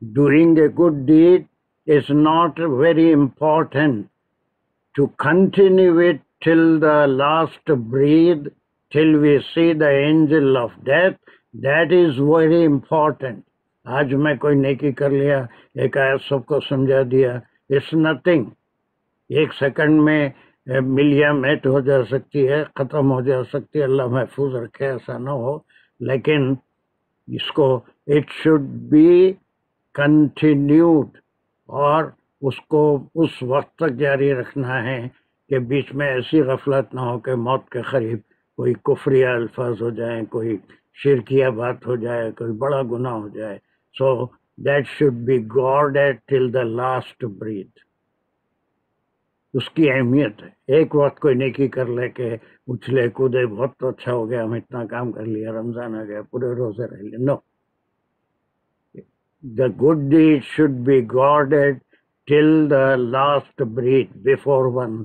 Speaker 1: doing a good deed is not very important to continue it till the last breath, till we see the angel of death. That is very important. آج میں کوئی نیکی کر لیا، ایک آیت سب کو سمجھا دیا، it's nothing. ایک سیکنڈ میں ملیا میٹ ہو جا سکتی ہے، ختم ہو جا سکتی ہے، اللہ محفوظ رکھے ایسا نہ ہو. لیکن اس کو it should be continued، اور اس کو اس وقت تک جاری رکھنا ہے کہ بیچ میں ایسی غفلت نہ ہو کہ موت کے قریب کوئی کفریہ الفاظ ہو جائیں، کوئی شرکیہ بات ہو جائے، کوئی بڑا گناہ ہو جائے. So that should be guarded till the last breath. اس کی اہمیت ہے. ایک وقت کوئی نیکی کر لے کہ اچھلے کودے بہت تو اچھا ہو گیا، ہم اتنا کام کر لیا، رمضان آ گیا، پورے روزے رہ لے. نو، the good deed should be guarded till the last breath before one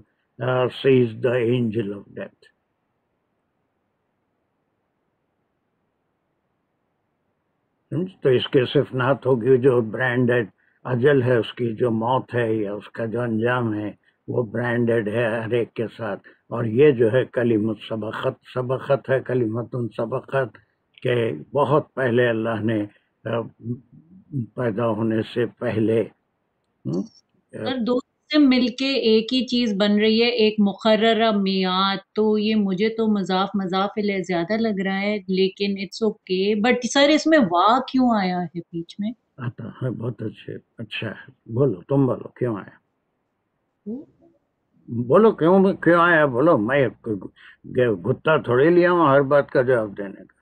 Speaker 1: sees the angel of death. تو اس کے صرف نعت ہوگی جو برانڈڈ اجل ہے، اس کی جو موت ہے یا اس کا جو انجام ہے وہ برانڈڈ ہے ہر ایک کے ساتھ. اور یہ جو ہے کلمت سبقت ہے، کلمت سبقت، کہ بہت پہلے اللہ نے پیدا ہونے سے پہلے
Speaker 2: دو سے مل کے ایک ہی چیز بن رہی ہے، ایک مقررہ میعاد. تو یہ مجھے تو مضاف الیہ زیادہ لگ رہا ہے، لیکن اٹس اوکے. بٹ سر اس میں واو کیوں آیا ہے بیچ میں؟
Speaker 1: آتا ہے. بہت اچھا ہے. بولو، تم بولو کیوں آیا، بولو کیوں آیا، بولو. میں گتا تھوڑی لیا ہوں ہر بات کا جواب دینے کا.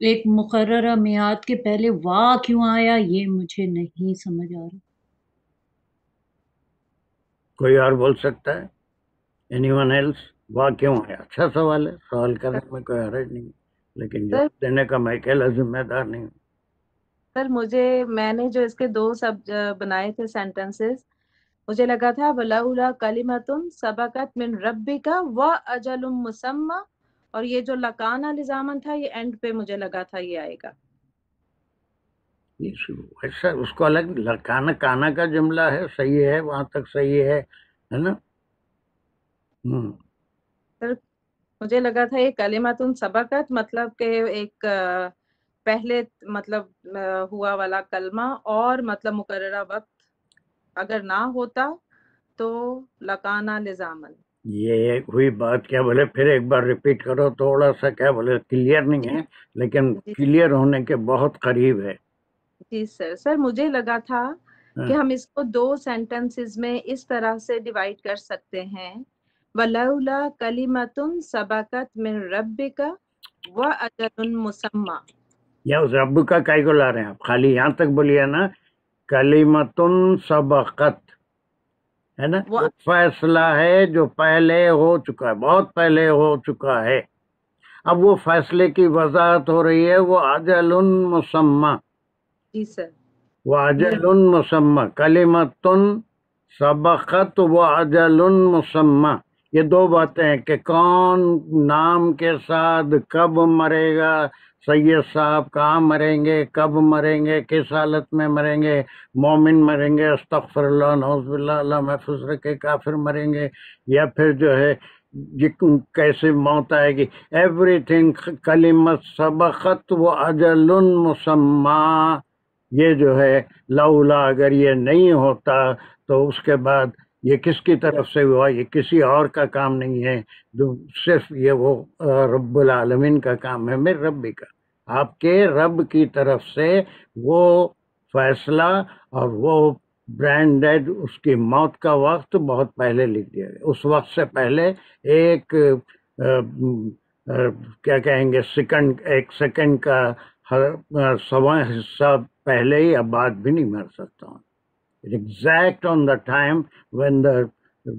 Speaker 2: ایک مقررہ میعاد کے پہلے واہ کیوں آیا، یہ مجھے نہیں سمجھ آ رہا.
Speaker 1: کوئی اور بول سکتا ہے؟ Anyone else? واہ کیوں آیا؟ اچھا سوال ہے، سوال کرنے میں کوئی حرج نہیں، لیکن جواب دینے کا میں اکیلا ذمہ دار نہیں ہوں.
Speaker 5: سر میں نے جو اس کے دو بنائے تھے سینٹنسز، مجھے لگا تھا وَلَوْلَا كَلِمَةٌ سَبَقَتْ مِنْ رَبِّكَ وَأَجَلٌ مُّسَمًّى، اور یہ جو لَكَانَ لِزَامًا تھا یہ اینڈ پہ مجھے لگا تھا یہ آئے گا.
Speaker 1: ایسا اس کو الگ کانا کا جملہ ہے، صحیح ہے، وہاں تک صحیح ہے نا.
Speaker 5: سر مجھے لگا تھا یہ کلمۃ سبقت، مطلب کہ ایک پہلے مطلب ہوا والا کلمہ اور مطلب مقررہ وقت اگر نہ ہوتا تو لکانا لزامن.
Speaker 1: یہ ہوئی بات. کیا بولے پھر ایک بار ریپیٹ کرو تھوڑا سا. کیا بولے کلیئر نہیں ہے لیکن کلیئر ہونے کے بہت قریب ہے.
Speaker 5: جی سر مجھے لگا تھا کہ ہم اس کو 2 سینٹنسز میں اس طرح سے ڈیوائڈ کر سکتے ہیں وَلَوْلَا كَلِمَةٌ سَبَقَتْ مِنْ رَبِّكَ وَأَجَلٌ مُّسَمًّى.
Speaker 1: یا اس رب کا کائی کو لا رہے ہیں آپ؟ خالی یہاں تک بولیے نا کلمتن سبقت ہے نا. وہ فیصلہ ہے جو پہلے ہو چکا ہے, بہت پہلے ہو چکا ہے. اب وہ فیصلے کی وضاحت ہو رہی ہے. وہ اجل مسمى.
Speaker 5: جی سر.
Speaker 1: وہ اجل مسمى. کلمتن سبقت و اجل مسمى. یہ 2 باتیں ہیں کہ کون نام کے ساتھ کب مرے گا. سید صاحب کہاں مریں گے, کب مریں گے, کس حالت میں مریں گے. مومن مریں گے, استغفر اللہ نعوذ باللہ اللہ محفوظ رکھے. کافر مریں گے یا پھر جو ہے کیسے موت آئے گی. ایوری تھنگ کلمت سبقت و اجل مسمى. یہ جو ہے لولا اگر یہ نہیں ہوتا تو اس کے بعد یہ کس کی طرف سے ہوا؟ یہ کسی اور کا کام نہیں ہے, صرف یہ وہ رب العالمین کا کام ہے. میرے ربی کا, آپ کے رب کی طرف سے وہ فیصلہ اور وہ برانڈڈ اس کی موت کا وقت بہت پہلے لکھ دیا گیا. اس وقت سے پہلے ایک کیا کہیں گے ایک سیکنڈ کا 100واں حصہ پہلے ہی اب بعد بھی نہیں مر سکتا ہوں. Exact on the time when the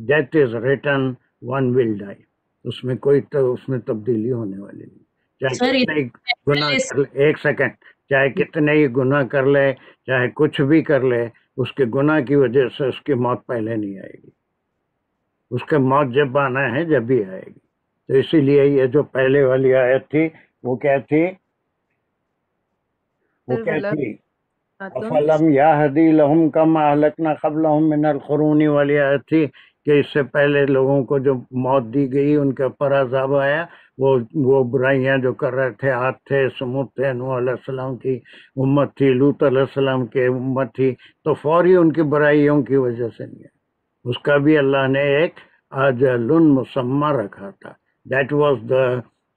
Speaker 1: death is written, one will die. اس میں کوئی اس میں تبدیلی ہونے والی نہیں. چاہے کتنے گناہ کر لے, ایک سیکنڈ, چاہے کتنے ہی گناہ کر لے, چاہے کچھ بھی کر لے, اس کے گناہ کی وجہ سے اس کی موت پہلے نہیں آئے گی. اس کے موت جب آنا ہے جب بھی آئے گی. تو اسی لیے یہ جو پہلے والی آیت تھی وہ کیا تھی؟ افلم یہدی لہم کما اہلکنا قبلہم من القرون والی آیت تھی کہ اس سے پہلے لوگوں کو جو موت دی گئی ان کے اوپر عذاب آیا. وہ برائیاں جو کر رہے تھے, عاد تھے, سمود تھے, نوح علیہ السلام کی امت تھی, لوط علیہ السلام کی امت تھی, تو فوری ان کی برائیوں کی وجہ سے نہیں ہے. اس کا بھی اللہ نے ایک اجل مسمى رکھا تھا. That was the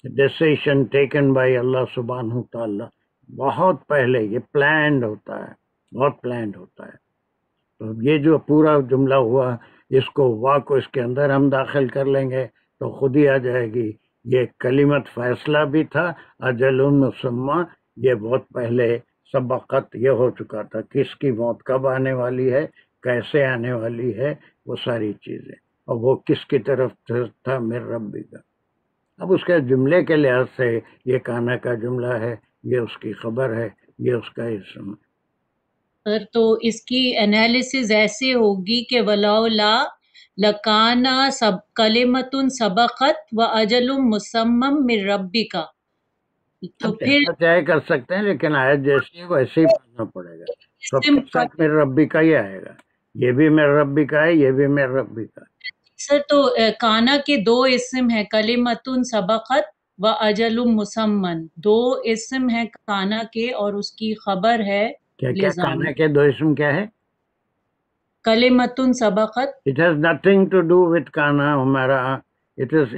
Speaker 1: decision taken by Allah سبحانہ تعالیٰ. بہت پہلے یہ پلانڈ ہوتا ہے, بہت پلانڈ ہوتا ہے. تو یہ جو پورا جملہ ہوا اس کو کو اس کے اندر ہم داخل کر لیں گے تو خود ہی آ جائے گی. یہ کلمت فیصلہ بھی تھا, اجل مسمى یہ بہت پہلے سبقت یہ ہو چکا تھا. کس کی موت کب آنے والی ہے, کیسے آنے والی ہے, وہ ساری چیزیں. اور وہ کس کی طرف تھا؟ میرے ربی کا. اب اس کے جملے کے لحاظ سے یہ کانا کا جملہ ہے, یہ اس کی خبر ہے, یہ اس کا اسم ہے.
Speaker 2: سر تو اس کی انالیسز ایسے ہوگی کہ ولولا لکانا سب کلمتن سبقت و اجل مسمى من ربک. تو پھر
Speaker 1: چاہے کر سکتے ہیں لیکن آیت جیسی ویسے ہی پڑھنا پڑے گا. سب کے ساتھ میرے ربی کا ہی آئے گا. یہ بھی میرے ربی کا ہے, یہ بھی میرے ربی کا ہے.
Speaker 2: سر تو کانا کے 2 اسم ہیں, کلمتن سبقت و اجل مسمى. 2 اسم ہیں کانا کے اور اس کی خبر ہے.
Speaker 1: کیا کانا کے 2 اسم کیا ہے؟
Speaker 2: کلمتن سبقت.
Speaker 1: It has nothing to do with کانا ہمارا. It is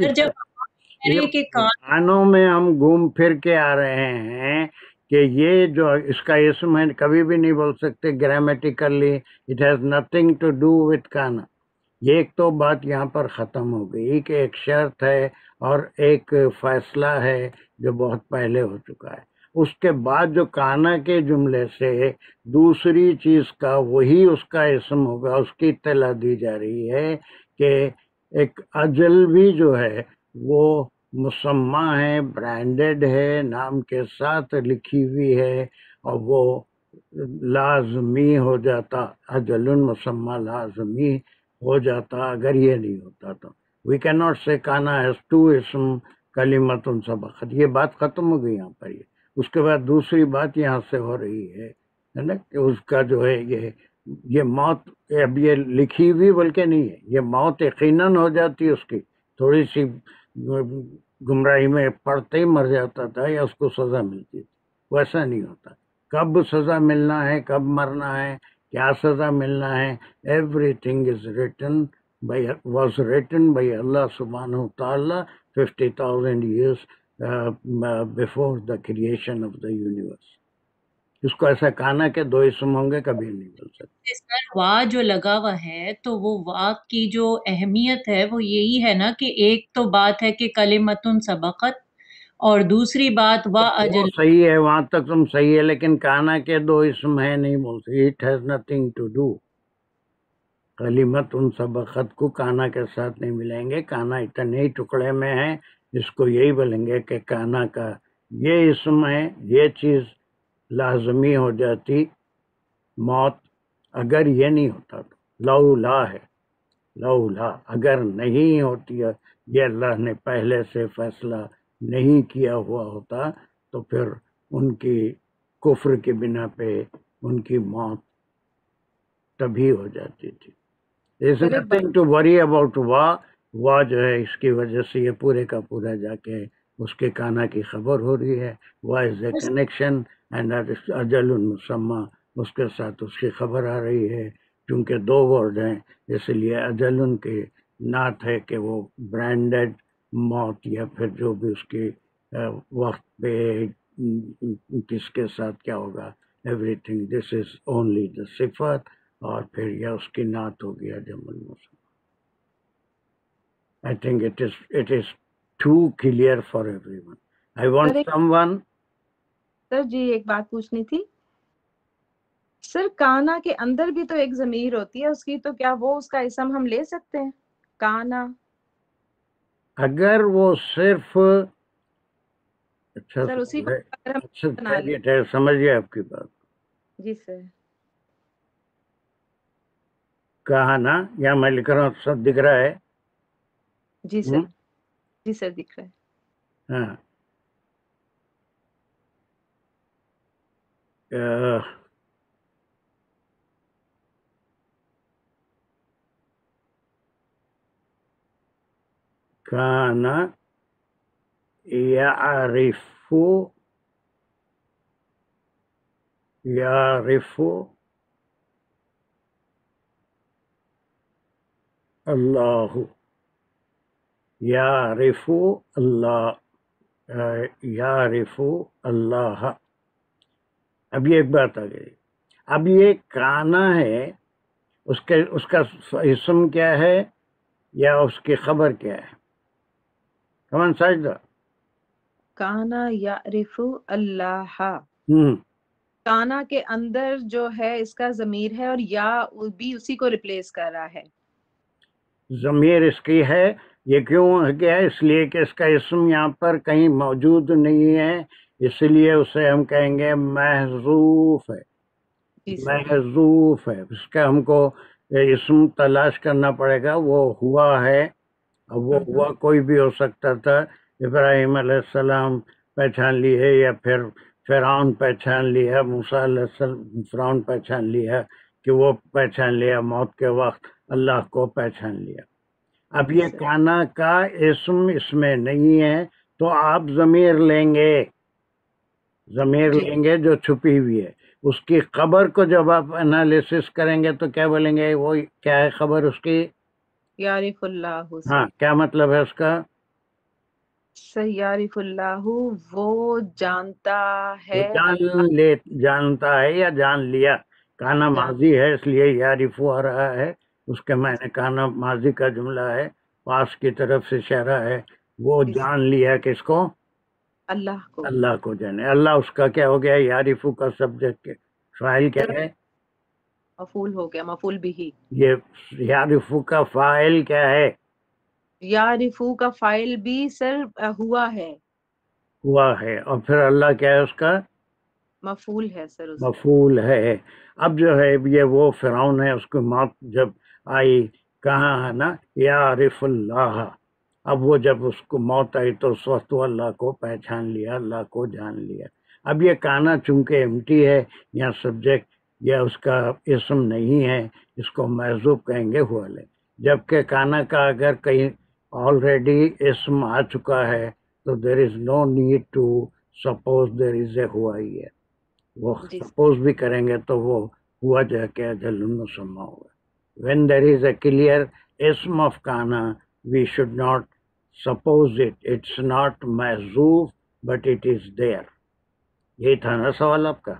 Speaker 1: کانوں میں ہم گھوم پھر کے آ رہے ہیں کہ یہ جو اس کا اسم ہے کبھی بھی نہیں بول سکتے grammatically. It has nothing to do with کانا. یہ ایک تو بات یہاں پر ختم ہو گئی کہ ایک شرط ہے اور ایک فیصلہ ہے جو بہت پہلے ہو چکا ہے. اس کے بعد جو کانا کے جملے سے دوسری چیز کا وہی اس کا اسم ہوگا, اس کی اطلاع دی جا رہی ہے کہ ایک اجل بھی جو ہے وہ مسمى ہے, برانڈڈ ہے, نام کے ساتھ لکھی ہوئی ہے, اور وہ لازمی ہو جاتا. اجل مسمى لازمی ہو جاتا اگر یہ نہیں ہوتا تو. وی کین ناٹ سے کانا ہیز 2 اسم کلمت سبقت. یہ بات ختم ہو گئی یہاں پر. اس کے بعد دوسری بات یہاں سے ہو رہی ہے نا کہ اس کا جو ہے یہ موت اب یہ لکھی ہوئی بلکہ نہیں ہے, یہ موت یقیناً ہو جاتی. اس کی تھوڑی سی گمراہی میں پڑھتے ہی مر جاتا تھا یا اس کو سزا ملتی تھی. ویسا نہیں ہوتا. کب سزا ملنا ہے، کب مرنا ہے، کیا سزا ملنا ہے، every thing was written by Allah subhanahu wa ta'ala 50,000 years before the creation of the universe. اس کو ایسا کہنا کہ دو اسم ہوں گے کبھی نہیں مل سکتے.
Speaker 2: سر وا جو لگا ہوا ہے تو وہ وا کی جو اہمیت ہے وہ یہی ہے نا کہ ایک تو بات ہے کہ کلمتن سبقت، اور دوسری بات وا
Speaker 1: وہ
Speaker 2: اجل.
Speaker 1: صحیح ہے، وہاں تک تم صحیح ہے، لیکن کہنا کہ دو اسم ہے نہیں بول سکتے. It has nothing to do. کلمت ان سبقت کو کانا کے ساتھ نہیں ملیں گے. کانا اتنے ہی ٹکڑے میں ہے، اس کو یہی بولیں گے کہ کانا کا یہ اسم ہے، یہ چیز لازمی ہو جاتی موت اگر یہ نہیں ہوتا تو. لولا ہے، لولا اگر نہیں ہوتی ہے، یہ اللہ نے پہلے سے فیصلہ نہیں کیا ہوا ہوتا تو پھر ان کی کفر کی بنا پہ ان کی موت تبھی ہو جاتی تھی. There's nothing to worry about وا جو ہے اس کی وجہ سے یہ پورے کا پورا جا کے اس کے کانا کی خبر ہو رہی ہے. وا از اے کنیکشن اینڈ اجل مسمى، اس کے ساتھ اس کی خبر آ رہی ہے. چونکہ دو ورڈ ہیں اس لیے اجل کے نعت ہے کہ وہ برانڈڈ موت یا پھر جو بھی اس کی وقت پہ کس کے ساتھ کیا ہوگا، every thing this is only the صفت، اور پھر یہ اس کی نعت ہو گیا جمع المسمى. I think it is too clear for everyone. I want someone.
Speaker 5: سر جی ایک بات پوچھنی تھی. سر کانا کے اندر بھی تو ایک ضمیر ہوتی ہے اس کی، تو کیا وہ اس کا اسم ہم لے سکتے ہیں کانا؟
Speaker 1: اگر وہ صرف اچھا
Speaker 5: سر اسی کو
Speaker 1: اچھا سمجھ گیا آپ کی بات.
Speaker 5: جی سر.
Speaker 1: کہا نا یا میں لکھ رہا ہوں سب دکھ رہا ہے؟
Speaker 5: جی سر. جی سر دکھ رہا ہے.
Speaker 1: ہاں کانا یعرف اللہ، یعرف اللہ، یعرف اللہ. اب یہ ایک بات آ گئی. اب یہ کانا ہے، اس کا اسم کیا ہے یا اس کی خبر کیا ہے؟ کمان ساجدہ
Speaker 5: کانا یعرف اللہ. کانا کے اندر جو ہے اس کا ضمیر ہے اور یا بھی اسی کو ریپلیس کر رہا ہے.
Speaker 1: ضمیر اس کی ہے. یہ کیوں کیا ہے؟ اس لیے کہ اس کا اسم یہاں پر کہیں موجود نہیں ہے، اس لیے اسے ہم کہیں گے محذوف ہے. محذوف ہے، اس کا ہم کو اسم تلاش کرنا پڑے گا. وہ ہوا ہے، اب وہ ہوا کوئی بھی ہو سکتا تھا. ابراہیم علیہ السلام پہچان لی ہے، یا پھر فرعون پہچان لیا، موسیٰ علیہ السلام فرعون پہچان لیا کہ وہ پہچان لیا موت کے وقت اللہ کو پہچان لیا. اب یہ کانا کا اسم اس میں نہیں ہے تو آپ ضمیر لیں گے، ضمیر لیں گے جو چھپی ہوئی ہے. اس کی خبر کو جب آپ انالیسس کریں گے تو کیا بولیں گے؟ وہ کیا ہے خبر اس کی؟
Speaker 5: یعرف اللہ.
Speaker 1: ہاں کیا مطلب ہے اس کا؟
Speaker 5: یعرف اللہ وہ جانتا ہے،
Speaker 1: جانتا ہے یا جان لیا. کانا ماضی ہے اس لیے یعرف آ رہا ہے. اس کے معنی کانا ماضی کا جملہ ہے، پاس کی طرف سے اشارہ ہے. وہ جان لیا کس کو؟
Speaker 5: اللہ کو.
Speaker 1: اللہ کو جانے. اللہ اس کا کیا ہو گیا؟ یعرف کا سبجیکٹ. فاعل کیا ہے؟
Speaker 5: مفعول ہو گیا، مفعول بھی.
Speaker 1: یہ یعرف کا فاعل کیا ہے؟
Speaker 5: یعرف کا فاعل بھی سر ہوا ہے. ہوا
Speaker 1: ہے. اور پھر اللہ کیا ہے اس کا؟
Speaker 5: مفعول ہے سر.
Speaker 1: مفعول ہے. اب جو ہے یہ وہ فرعون ہے، اس کو موت جب آئی کہاں ہے نا یعرف اللہ. اب وہ جب اس کو موت آئی تو اس وقت وہ اللہ کو پہچان لیا، اللہ کو جان لیا. اب یہ کانا چونکہ امٹی ہے یا سبجیکٹ یا اس کا اسم نہیں ہے، اس کو محذوف کہیں گے ہوا لے. جبکہ کانا کا اگر کہیں آلریڈی اسم آ چکا ہے تو there is no need to suppose there is a ہوا ہی ہے، وہ
Speaker 5: جی
Speaker 1: سپوز بھی کریں گے تو وہ ہوا جا کے اجل مسمى ہوگا. When there is a clear ism of kana, we should not suppose it. It's not mahzoof, but it is there. یہی تھا نا سوال آپ کا؟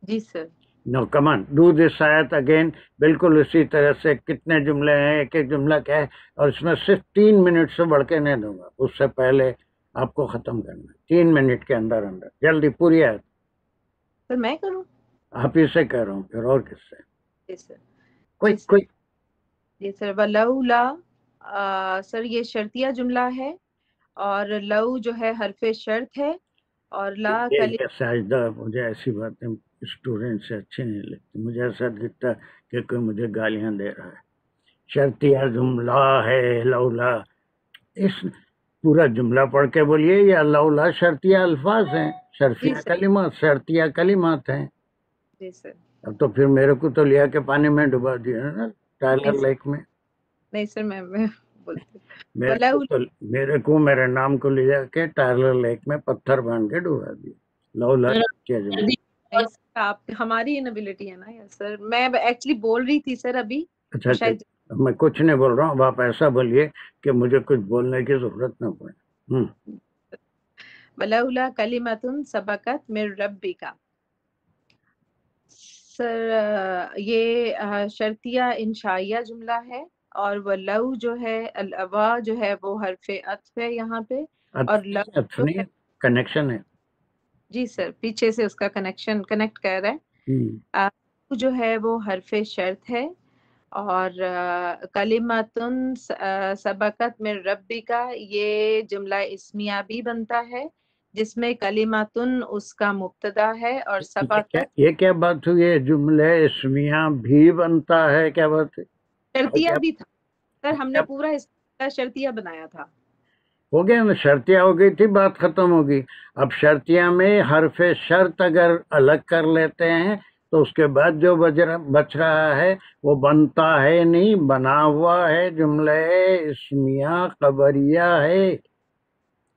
Speaker 5: جی سر.
Speaker 1: No, come on, do this آیت again. بالکل اسی طرح سے کتنے جملے ہیں، ایک ایک جملہ کیا ہے، اور اس میں صرف 3 منٹ سے بڑھ کے نہیں دوں گا، اس سے پہلے آپ کو ختم کرنا ہے 3 منٹ کے اندر اندر. جلدی پوری آیت.
Speaker 5: سر میں کروں؟
Speaker 1: آپ ہی سے کہہ رہا ہوں، پھر اور کس سے؟
Speaker 5: جی سر.
Speaker 1: کوئی
Speaker 5: جی سر.
Speaker 1: کوئی
Speaker 5: جی سر. ولولا سر یہ شرطیہ جملہ ہے، اور لو جو ہے حرف شرط ہے، اور لا
Speaker 1: یہ ساجدہ مجھے ایسی باتیں اسٹوڈنٹ سے اچھی نہیں لگتی. مجھے ایسا دکھتا کہ کوئی مجھے گالیاں دے رہا ہے. شرطیہ جملہ ہے لولا، اس پورا جملہ پڑھ کے بولیے، یا لولا شرطیہ الفاظ ہیں، شرطیہ کلمات، شرطیہ کلمات ہیں.
Speaker 5: جی سر.
Speaker 1: اب تو پھر میرے کو تو لیا کہ پانی میں ڈبا دیا نا ٹائلر لیک میں.
Speaker 5: نہیں سر میں بولتی
Speaker 1: میرے کو میرے نام کو لے جا کے ٹائلر لیک میں پتھر باندھ کے ڈبا دیا. لولا کیا جملہ.
Speaker 5: آپ ہماری انبلٹی ہے نا یار سر. میں ایکچولی بول رہی تھی سر ابھی.
Speaker 1: اچھا شاید میں کچھ نہیں بول رہا ہوں، اب آپ ایسا بولیے کہ مجھے کچھ بولنے کی ضرورت نہ پڑے.
Speaker 5: ولولا کلمۃ سبقت من ربک. سر یہ شرطیہ انشائیہ جملہ ہے، اور وہ لو جو ہے الوا جو ہے وہ حرف عطف ہے یہاں پہ، اور لو
Speaker 1: کنیکشن ہے.
Speaker 5: جی سر پیچھے سے اس کا کنیکٹ کر رہا ہے. جو ہے وہ حرف شرط ہے، اور کلماتن سبقت من ربک یہ جملہ اسمیہ بھی بنتا ہے، جس میں کلماتن اس کا مبتدا ہے، اور سبقت
Speaker 1: یہ کیا بات ہوئی ہے؟ جملہ اسمیہ بھی بنتا ہے، کیا بات ہے؟
Speaker 5: شرطیہ بھی تھا سر، ہم نے پورا شرطیہ بنایا تھا. ہو
Speaker 1: گیا نا، شرطیہ ہو گئی تھی، بات ختم ہوگی. اب شرطیہ میں حرف شرط اگر الگ کر لیتے ہیں تو اس کے بعد جو بچ رہا ہے وہ بنتا ہے نہیں، بنا ہوا ہے، جملہ اسمیہ خبریہ ہے،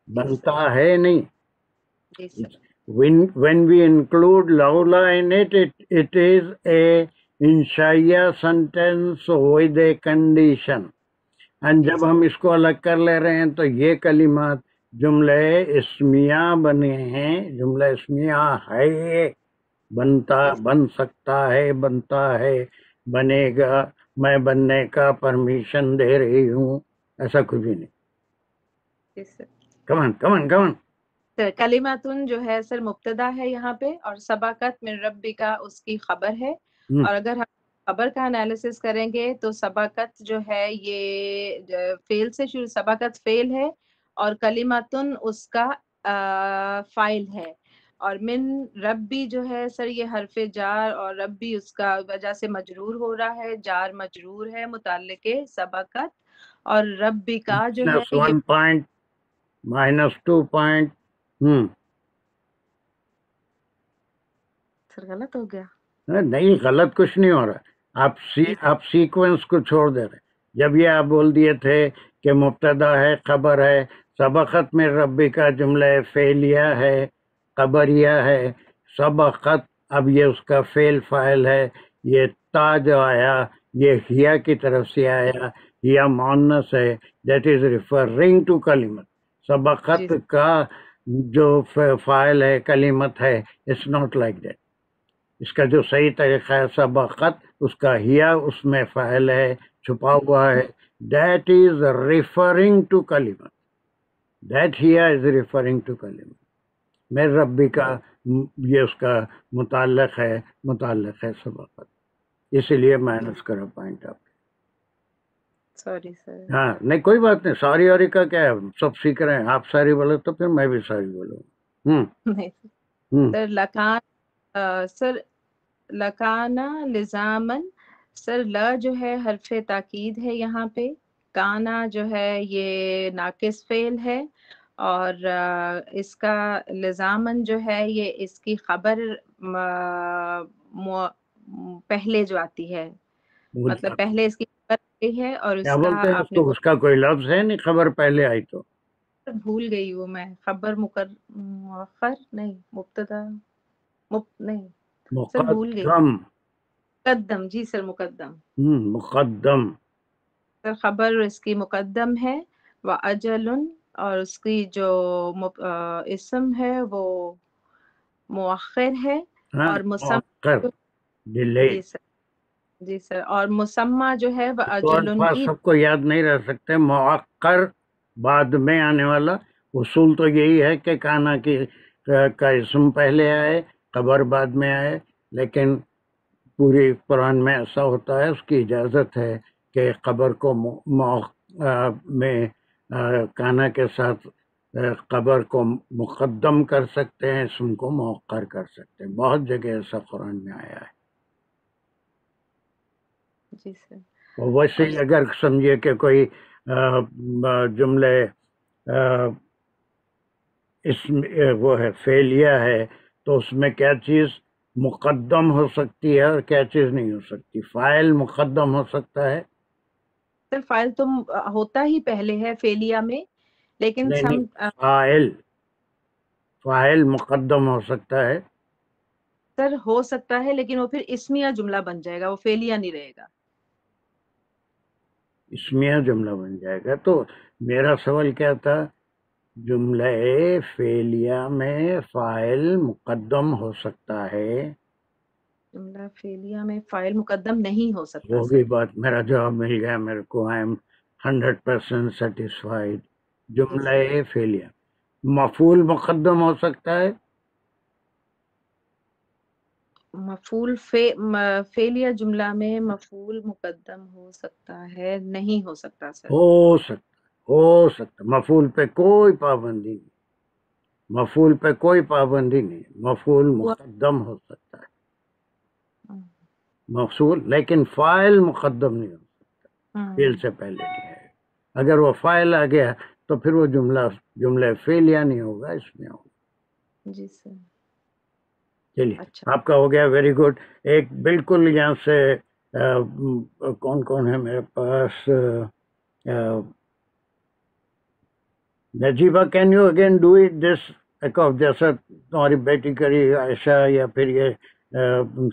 Speaker 1: بنتا ہے نہیں. When we include لولا in it, it is a انشائیہ sentence with a condition. and جب ہم اس کو الگ کر لے رہے ہیں تو یہ کلمات جملہ اسمیہ بنے ہیں، جملہ اسمیہ ہے، بن سکتا ہے، بنتا ہے، بنے گا، میں بننے کا پرمیشن دے رہی ہوں، ایسا کچھ بھی نہیں. کمان
Speaker 5: کلماتن جو ہے سر مبتدا ہے یہاں پہ، اور سبقت من ربک اس کی خبر ہے. اور اگر ہم خبر کا انالیسس کریں گے تو سبقت جو ہے یہ فعل سے شروع، سبقت فعل ہے، اور کلماتن اس کا فاعل ہے، اور من ربی جو ہے سر یہ حرف جار، اور ربی اس کا وجہ سے مجرور ہو رہا ہے، جار مجرور ہے متعلق سبقت. اور ربی کا جو ہے
Speaker 1: -2
Speaker 5: سر غلط ہو گیا.
Speaker 1: نہیں، غلط کچھ نہیں ہو رہا. آپ سیکوینس کو چھوڑ دے رہے. جب یہ آپ بول دیے تھے کہ مبتدا ہے، خبر ہے، سبقت میں ربی کا جملہ فعلیہ ہے، خبریہ ہے، سبقت اب یہ اس کا فعل فاعل ہے. یہ تا جو آیا یہ ہیا کی طرف سے آیا، ہیا مؤنث ہے، دیٹ از ریفرنگ ٹو کلمت. سبقت کا جو فاعل ہے کلمت ہے، اٹس ناٹ لائک دیٹ. اس کا جو صحیح طریقہ ہے سبقت، اس کا ہیا اس میں فاعل ہے، چھپا ہوا ہے. دیٹ از ریفرنگ ٹو کلمت، that here is referring to کلمت. میں ربی کا یہ اس کا متعلق ہے سبقت، اسی لیے مائنس کرو پوائنٹ آپ.
Speaker 5: Sorry sir.
Speaker 1: ہاں نہیں کوئی بات نہیں، ساری اور کا کیا ہے، سب سیکھ رہے ہیں. آپ ساری بولو تو پھر میں بھی ساری بولوں.
Speaker 5: سر لکان سر لکانا لزامن، سر لا جو ہے حرف تاکید ہے یہاں پہ، کانا جو ہے یہ ناقص فعل ہے، اور اس کا لزامن جو ہے یہ اس کی خبر پہلے جو آتی ہے، مطلب پہلے اس کی خبر ہے، اور
Speaker 1: کیا بولتے ہیں اس کا کوئی لفظ ہے نہیں، خبر پہلے آئی تو
Speaker 5: بھول گئی وہ میں، خبر مؤخر نہیں، مبتدا نہیں سر بھول گئی،
Speaker 1: مقدم،
Speaker 5: مقدم، جی سر مقدم،
Speaker 1: مقدم،
Speaker 5: سر خبر اس کی مقدم ہے، وَأَجَلٌ اور اس کی جو اسم ہے وہ مؤخر ہے،
Speaker 1: ہاں
Speaker 5: اور
Speaker 1: مؤخر،
Speaker 5: مسمى
Speaker 1: ڈیلے.
Speaker 5: جی سر، جی سر، اور مسمى جو ہے
Speaker 1: تو
Speaker 5: وَأَجَلٌ
Speaker 1: الفاظ
Speaker 5: کی،
Speaker 1: سب کو یاد نہیں رہ سکتے. مؤخر بعد میں آنے والا اصول تو یہی ہے کہ کانا کی کا اسم پہلے آئے، خبر بعد میں آئے، لیکن پوری قرآن میں ایسا ہوتا ہے، اس کی اجازت ہے کہ خبر کو میں کانا کے ساتھ خبر کو مقدم کر سکتے ہیں، اسم کو مؤخر کر سکتے ہیں. بہت جگہ ایسا قرآن میں آیا ہے.
Speaker 5: جی سر،
Speaker 1: ویسے ہی اگر سمجھے کہ کوئی جملے اسم وہ ہے فعلیہ ہے، تو اس میں کیا چیز مقدم ہو سکتی ہے اور کیا چیز نہیں ہو سکتی. فاعل مقدم ہو سکتا ہے،
Speaker 5: سر فائل تو ہوتا ہی پہلے ہے فعلیہ میں، لیکن
Speaker 1: نہیں فاعل مقدم ہو سکتا ہے.
Speaker 5: سر ہو سکتا ہے، لیکن وہ پھر اسمیہ جملہ بن جائے گا، وہ فعلیہ نہیں رہے گا.
Speaker 1: اسمیہ جملہ بن جائے گا. تو میرا سوال کیا تھا، جملہ فعلیہ میں فاعل مقدم ہو سکتا ہے؟
Speaker 5: جملہ فعلیہ میں فاعل مقدم نہیں ہو سکتا
Speaker 1: وہ
Speaker 5: سر.
Speaker 1: بھی بات، میرا جواب مل گیا میرے کو. I am 100% satisfied. جملہ فعلیہ مفعول مقدم ہو سکتا ہے؟
Speaker 5: مفعول فعلیہ جملہ میں مفعول مقدم ہو سکتا ہے؟ نہیں ہو سکتا سر.
Speaker 1: ہو سکتا. مفعول پہ کوئی پابندی نہیں، مفعول پہ کوئی پابندی نہیں. مفعول مقدم ہو سکتا ہے مفعول، لیکن فاعل مقدم نہیں ہو سکتا، فعل سے پہلے نہیں ہے. اگر وہ فاعل آ گیا تو پھر وہ جملہ فعلیہ نہیں ہوگا، اس میں ہوگا.
Speaker 5: جی سر.
Speaker 1: چلیے
Speaker 5: اچھا،
Speaker 1: آپ کا ہو گیا، ویری گڈ. ایک بالکل یہاں سے کون کون ہے میرے پاس؟ Najiba, can you again do it this جیسا تمہاری بیٹی کری عائشہ، یا پھر یہ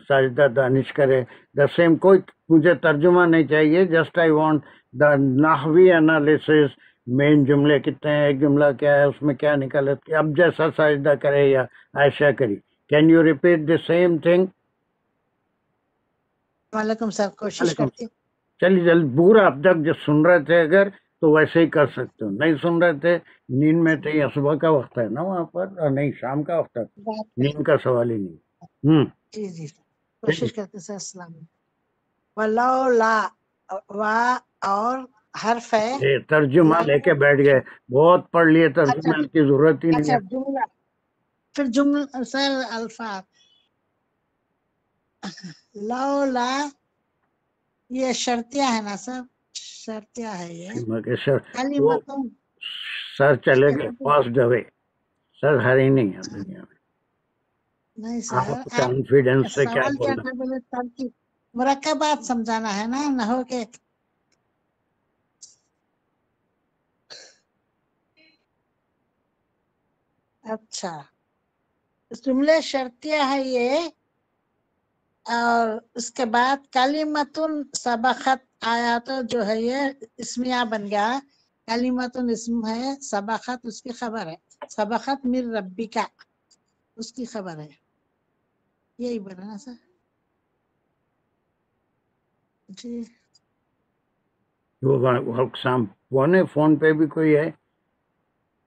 Speaker 1: ساجدہ دانش کرے، دا سیم. کوئی مجھے ترجمہ نہیں چاہیے، جسٹ آئی وانٹ دا نحوی انالیسس. مین جملے کتنے ہیں، ایک جملہ کیا ہے، اس میں کیا نکلا. اب جیسا ساجدہ کرے یا عائشہ کری، can you repeat the same thing?
Speaker 6: وعلیکم سر، کوشش کرتی ہوں.
Speaker 1: چلیے جلد پورا اب تک جو سن رہے تھے اگر تو ویسے ہی کر سکتے ہو، نہیں سن رہے تھے نیند میں تھے، یا صبح کا وقت ہے نا وہاں پر، اور نہیں شام کا وقت ہے، نیند کا سوال ہی نہیں.
Speaker 6: جی جی کوشش کرتے سر. السلام علیکم. ولولا اور حرف ہے.
Speaker 1: یہ ترجمہ لے کے بیٹھ گئے، بہت پڑھ لیے، ترجمہ کی ضرورت ہی نہیں
Speaker 6: اچھا
Speaker 1: ہے.
Speaker 6: جملہ، پھر جملہ سر الفاظ. لولا یہ شرطیہ ہے نا سر، شرطیہ ہے یہ.
Speaker 1: وہ سر چلے گئے پاسڈ اوے، سر ہر ہی نہیں ہے دنیا میں.
Speaker 6: نہیں سر،
Speaker 1: آپ کانفیڈنس سے کیا
Speaker 6: سوال کیا
Speaker 1: بولنا؟
Speaker 6: تھا، بولے ترکیب مرکبات سمجھانا ہے نا، نہ ہو کے. اچھا جملے شرطیہ ہے یہ، اور اس کے بعد کلمتن سبقت آیا تو جو ہے یہ اسمیہ بن گیا. کلمتن اسم ہے، سبقت اس کی خبر ہے، سبقت من ربی کا اس کی خبر ہے. یہی بنا نا سر؟ جی
Speaker 1: وہ اقسام فون پہ بھی کوئی ہے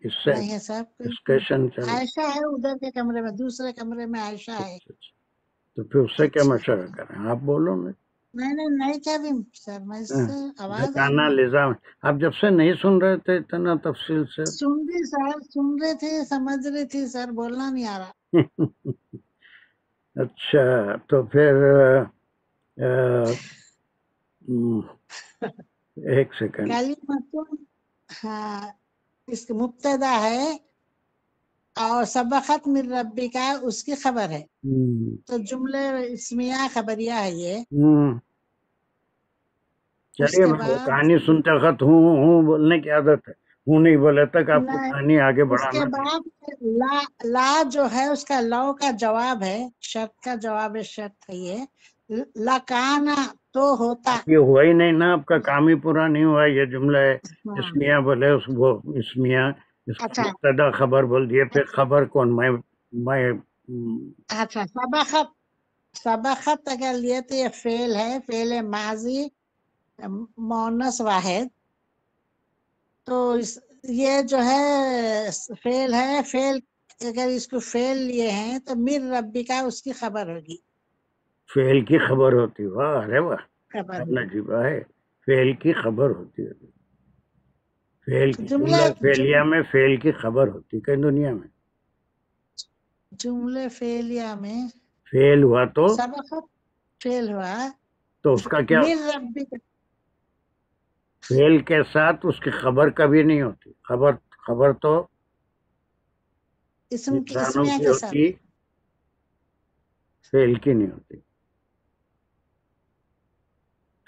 Speaker 1: اس سے
Speaker 6: نہیں ہے صاحب،
Speaker 1: ڈسکشن چل؟
Speaker 6: عائشہ ہے ادھر کے کمرے میں، دوسرے کمرے میں عائشہ ہے.
Speaker 1: تو پھر اس سے کیا مشورہ کریں؟ آپ بولو.
Speaker 6: میں نے نہیں کیا بھی سر، میں اس سے آواز آ
Speaker 1: کانا لزام. آپ جب سے نہیں سن رہے تھے اتنا تفصیل سے؟
Speaker 6: سن رہی سر، سن رہی تھی، سمجھ رہی تھی سر، بولنا نہیں آ رہا.
Speaker 1: اچھا تو پھر ایک سیکنڈ.
Speaker 6: کلمتن ہاں اس کی مبتدا ہے، اور سبقت من ربی کا اس کی خبر ہے. تو جملے اسمیہ خبریہ ہے یہ.
Speaker 1: چلیے
Speaker 6: کے
Speaker 1: میں وہ
Speaker 6: بعد
Speaker 1: کہانی سنتے وقت ہوں بولنے کی عادت ہے، ہوں نہیں بولے تک آپ کو
Speaker 6: نہیں،
Speaker 1: کہانی آگے
Speaker 6: اس کے
Speaker 1: بڑھانا نہیں.
Speaker 6: بعد لا جو ہے اس کا لو کا جواب ہے، شرط کا جواب شرط ہے یہ، لکانا تو ہوتا.
Speaker 1: یہ ہوا ہی نہیں نا، آپ کا کام ہی پورا نہیں ہوا. یہ جملہ ہے
Speaker 6: ہاں،
Speaker 1: اسمیہ بولے وہ اسمیہ، اس کا
Speaker 6: اچھا
Speaker 1: مبتدا خبر بول دیے. پھر خبر کون؟ میں
Speaker 6: اچھا، سبقت اگر لیے تو یہ فعل ہے، فعل ماضی مؤنث واحد. تو یہ جو ہے فعل ہے، فعل اگر اس کو فعل لیے ہیں تو من ربی کا اس کی خبر ہوگی.
Speaker 1: فعل کی خبر ہوتی. واہ، ارے واہ،
Speaker 6: خبر
Speaker 1: نجیبہ ہے. فعل کی خبر ہوتی ہے. فعل کی
Speaker 6: جملہ
Speaker 1: جملہ فعلیہ میں فعل کی خبر ہوتی کئی دنیا میں.
Speaker 6: جملے فعلیہ میں
Speaker 1: فعل ہوا تو
Speaker 6: سبقت فعل ہوا
Speaker 1: تو اس کا کیا؟
Speaker 6: من ربی کا
Speaker 1: فعل کے ساتھ اس کی خبر کبھی نہیں ہوتی. خبر تو
Speaker 6: اسم
Speaker 1: انسانوں
Speaker 6: اسمیہ
Speaker 1: کی
Speaker 6: کے ساتھ.
Speaker 1: ہوتی، فعل کی نہیں ہوتی.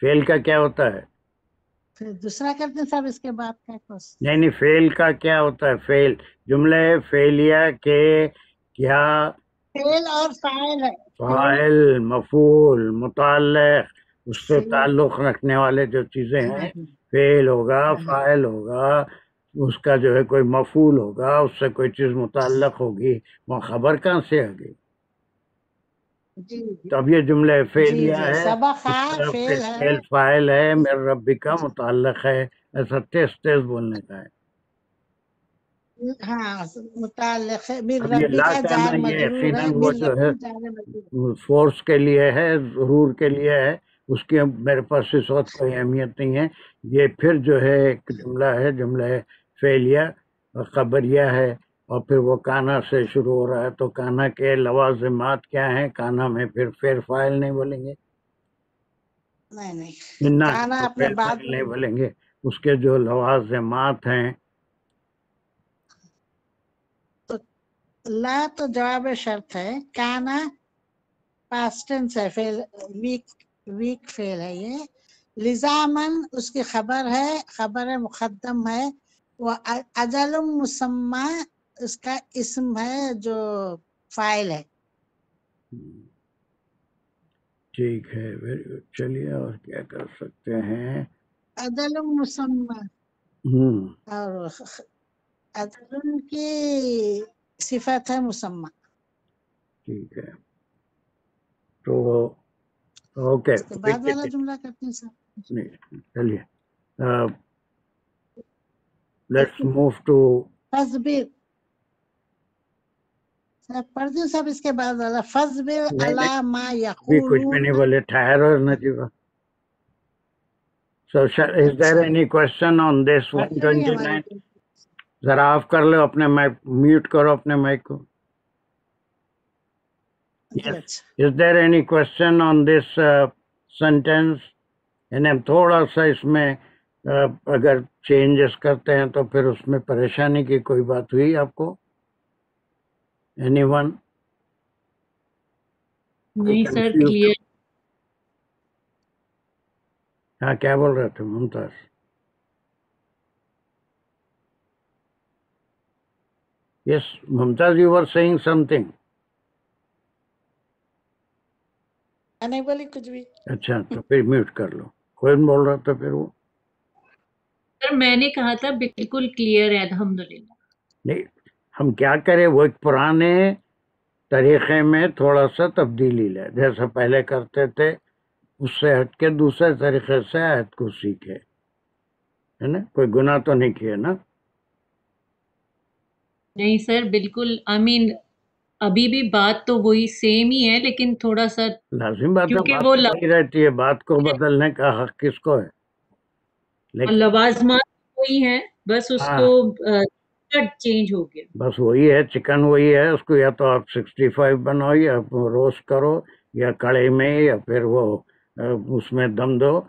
Speaker 1: فعل کا کیا ہوتا ہے؟
Speaker 6: پھر دوسرا کرتے ہیں صاحب اس کے بعد کا کچھ.
Speaker 1: نہیں، فعل کا کیا ہوتا ہے؟ فعل جملے فعلیہ کے کیا
Speaker 6: فعل اور فاعل ہے.
Speaker 1: فاعل، مفعول، متعلق، اس سے
Speaker 6: فعل،
Speaker 1: تعلق رکھنے والے جو چیزیں
Speaker 6: ہاں،
Speaker 1: ہیں، فعل ہوگا،
Speaker 6: ہاں،
Speaker 1: فاعل ہوگا، اس کا جو ہے کوئی مفعول ہوگا، اس سے کوئی چیز متعلق ہوگی. وہ خبر کہاں سے آ گئی؟
Speaker 6: جی جی
Speaker 1: تو اب یہ جملہ
Speaker 6: جی
Speaker 1: فعلیہ
Speaker 6: جی
Speaker 1: ہے،
Speaker 6: سبقہ
Speaker 1: اس کا
Speaker 6: فعل ہے.
Speaker 1: فعل فاعل ہے، میرے ربی کا متعلق ہے. ایسا تیز تیز بولنے کا ہے.
Speaker 6: ہاں متعلق ہے من
Speaker 1: اب یہ
Speaker 6: ربی
Speaker 1: لا
Speaker 6: کا
Speaker 1: کہنا
Speaker 6: جار
Speaker 1: یہ
Speaker 6: مجرور ہے،
Speaker 1: یقیناً وہ
Speaker 6: من
Speaker 1: جو ہے
Speaker 6: ربی جار مجرور.
Speaker 1: فورس کے لیے ہے، ضرور کے لیے ہے. اس کی اب میرے پاس اس وقت کوئی اہمیت نہیں ہے. یہ پھر جو ہے ایک جملہ ہے، جملہ فعلیہ خبریہ ہے، اور پھر وہ کانا سے شروع ہو رہا ہے. تو کانا کے لوازمات کیا ہیں؟ کانا میں پھر فعل فاعل نہیں بولیں گے،
Speaker 6: نہیں
Speaker 1: نہ
Speaker 6: کانا
Speaker 1: تو
Speaker 6: اپنے
Speaker 1: فعل
Speaker 6: بعد
Speaker 1: فاعل نہیں بولیں گے. اس کے جو لوازمات ہیں،
Speaker 6: لا تو جواب شرط ہے، کانا پاسٹ ٹینس ہے، فعل ویک فعل ہے یہ. لزامن اس کی خبر ہے، خبر مقدم ہے. وہ اجل مسمى اس کا اسم ہے جو فاعل ہے.
Speaker 1: ٹھیک ہے. Very good. چلیے اور کیا کر سکتے ہیں؟
Speaker 6: اجل مسمى اور اجل کی صفت ہے مسمى.
Speaker 1: ٹھیک ہے. تو اوکے،
Speaker 6: اس کے بعد والا جملہ کرتے ہیں سر.
Speaker 1: چلیے لیٹس موو ٹو
Speaker 6: فصبر سر پڑھ دیں سب اس کے بعد والا فصبر علی ما
Speaker 1: بھی کچھ بھی
Speaker 6: یقولون.
Speaker 1: نہیں بولے. ٹھہرو Najiba. So is there any question on this 129? ذرا آف کر لو اپنے مائک، میوٹ کرو اپنے مائک کو. Yes. Is there any question on this sentence? یعنی ہم تھوڑا سا اس میں اگر چینجز کرتے ہیں تو پھر اس میں پریشانی کی کوئی بات ہوئی آپ کو؟ Anyone?
Speaker 2: نہیں سر، کلیئر.
Speaker 1: ہاں، کیا بول رہے تھے Mumtaz? Yes Mumtaz, you are seeing something.
Speaker 6: نہیں بولی کچھ بھی.
Speaker 1: اچھا، تو پھر میوٹ کر لو. کون بول رہا تھا پھر وہ؟
Speaker 2: سر میں نے کہا تھا بالکل کلیئر ہے الحمدللہ.
Speaker 1: نہیں، ہم کیا کریں، وہ ایک پرانے طریقے میں تھوڑا سا تبدیلی لے، جیسا پہلے کرتے تھے اس سے ہٹ کے دوسرے طریقے سے آیت کو سیکھے، ہے نا؟ کوئی گناہ تو نہیں کیا نا؟
Speaker 2: نہیں سر، بالکل ابھی بھی بات تو وہی سیم ہی ہے، لیکن تھوڑا سا
Speaker 1: لازم بات ہے،
Speaker 2: کیونکہ
Speaker 1: بات
Speaker 2: وہ
Speaker 1: تو وہی رہتی ہے. بات کو بدلنے کا حق کس کو ہے؟ لیکن
Speaker 2: لوازمات وہی ہیں، بس اس کو چینج ہو گیا.
Speaker 1: بس وہی ہے، چکن وہی ہے. اس کو یا تو آپ 65 بناؤ، یا روسٹ کرو، یا کڑھائی میں، یا پھر وہ اس میں دم دو،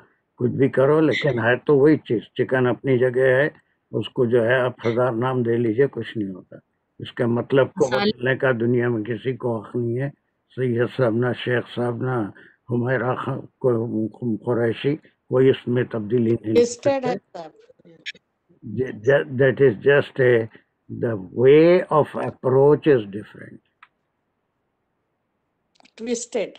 Speaker 1: کچھ بھی کرو، لیکن ہے تو وہی چیز. چکن اپنی جگہ ہے، اس کو جو ہے آپ 1000 نام دے لیجئے، کچھ نہیں ہوتا. اس کے مطلب کو بدلنے کا دنیا میں کسی کو حق نہیں ہے. سید صاحب نہ شیخ صاحب نہ حمیرہ قریشی کوئی اس میں تبدیلی نہیں لے سکتے. that is just the way of approach is different.
Speaker 6: Twisted.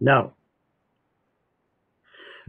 Speaker 1: now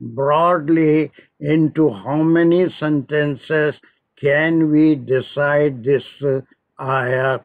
Speaker 1: broadly into how many sentences can we decide this ayat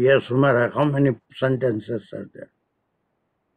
Speaker 1: yes Umar how many sentences are there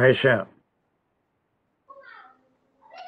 Speaker 1: Aisha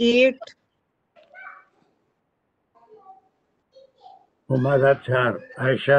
Speaker 3: 8
Speaker 1: Humada 4 Aisha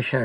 Speaker 1: Aisha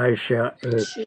Speaker 1: Aisha 8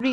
Speaker 3: 3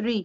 Speaker 5: 3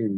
Speaker 1: 3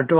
Speaker 1: 8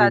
Speaker 1: 3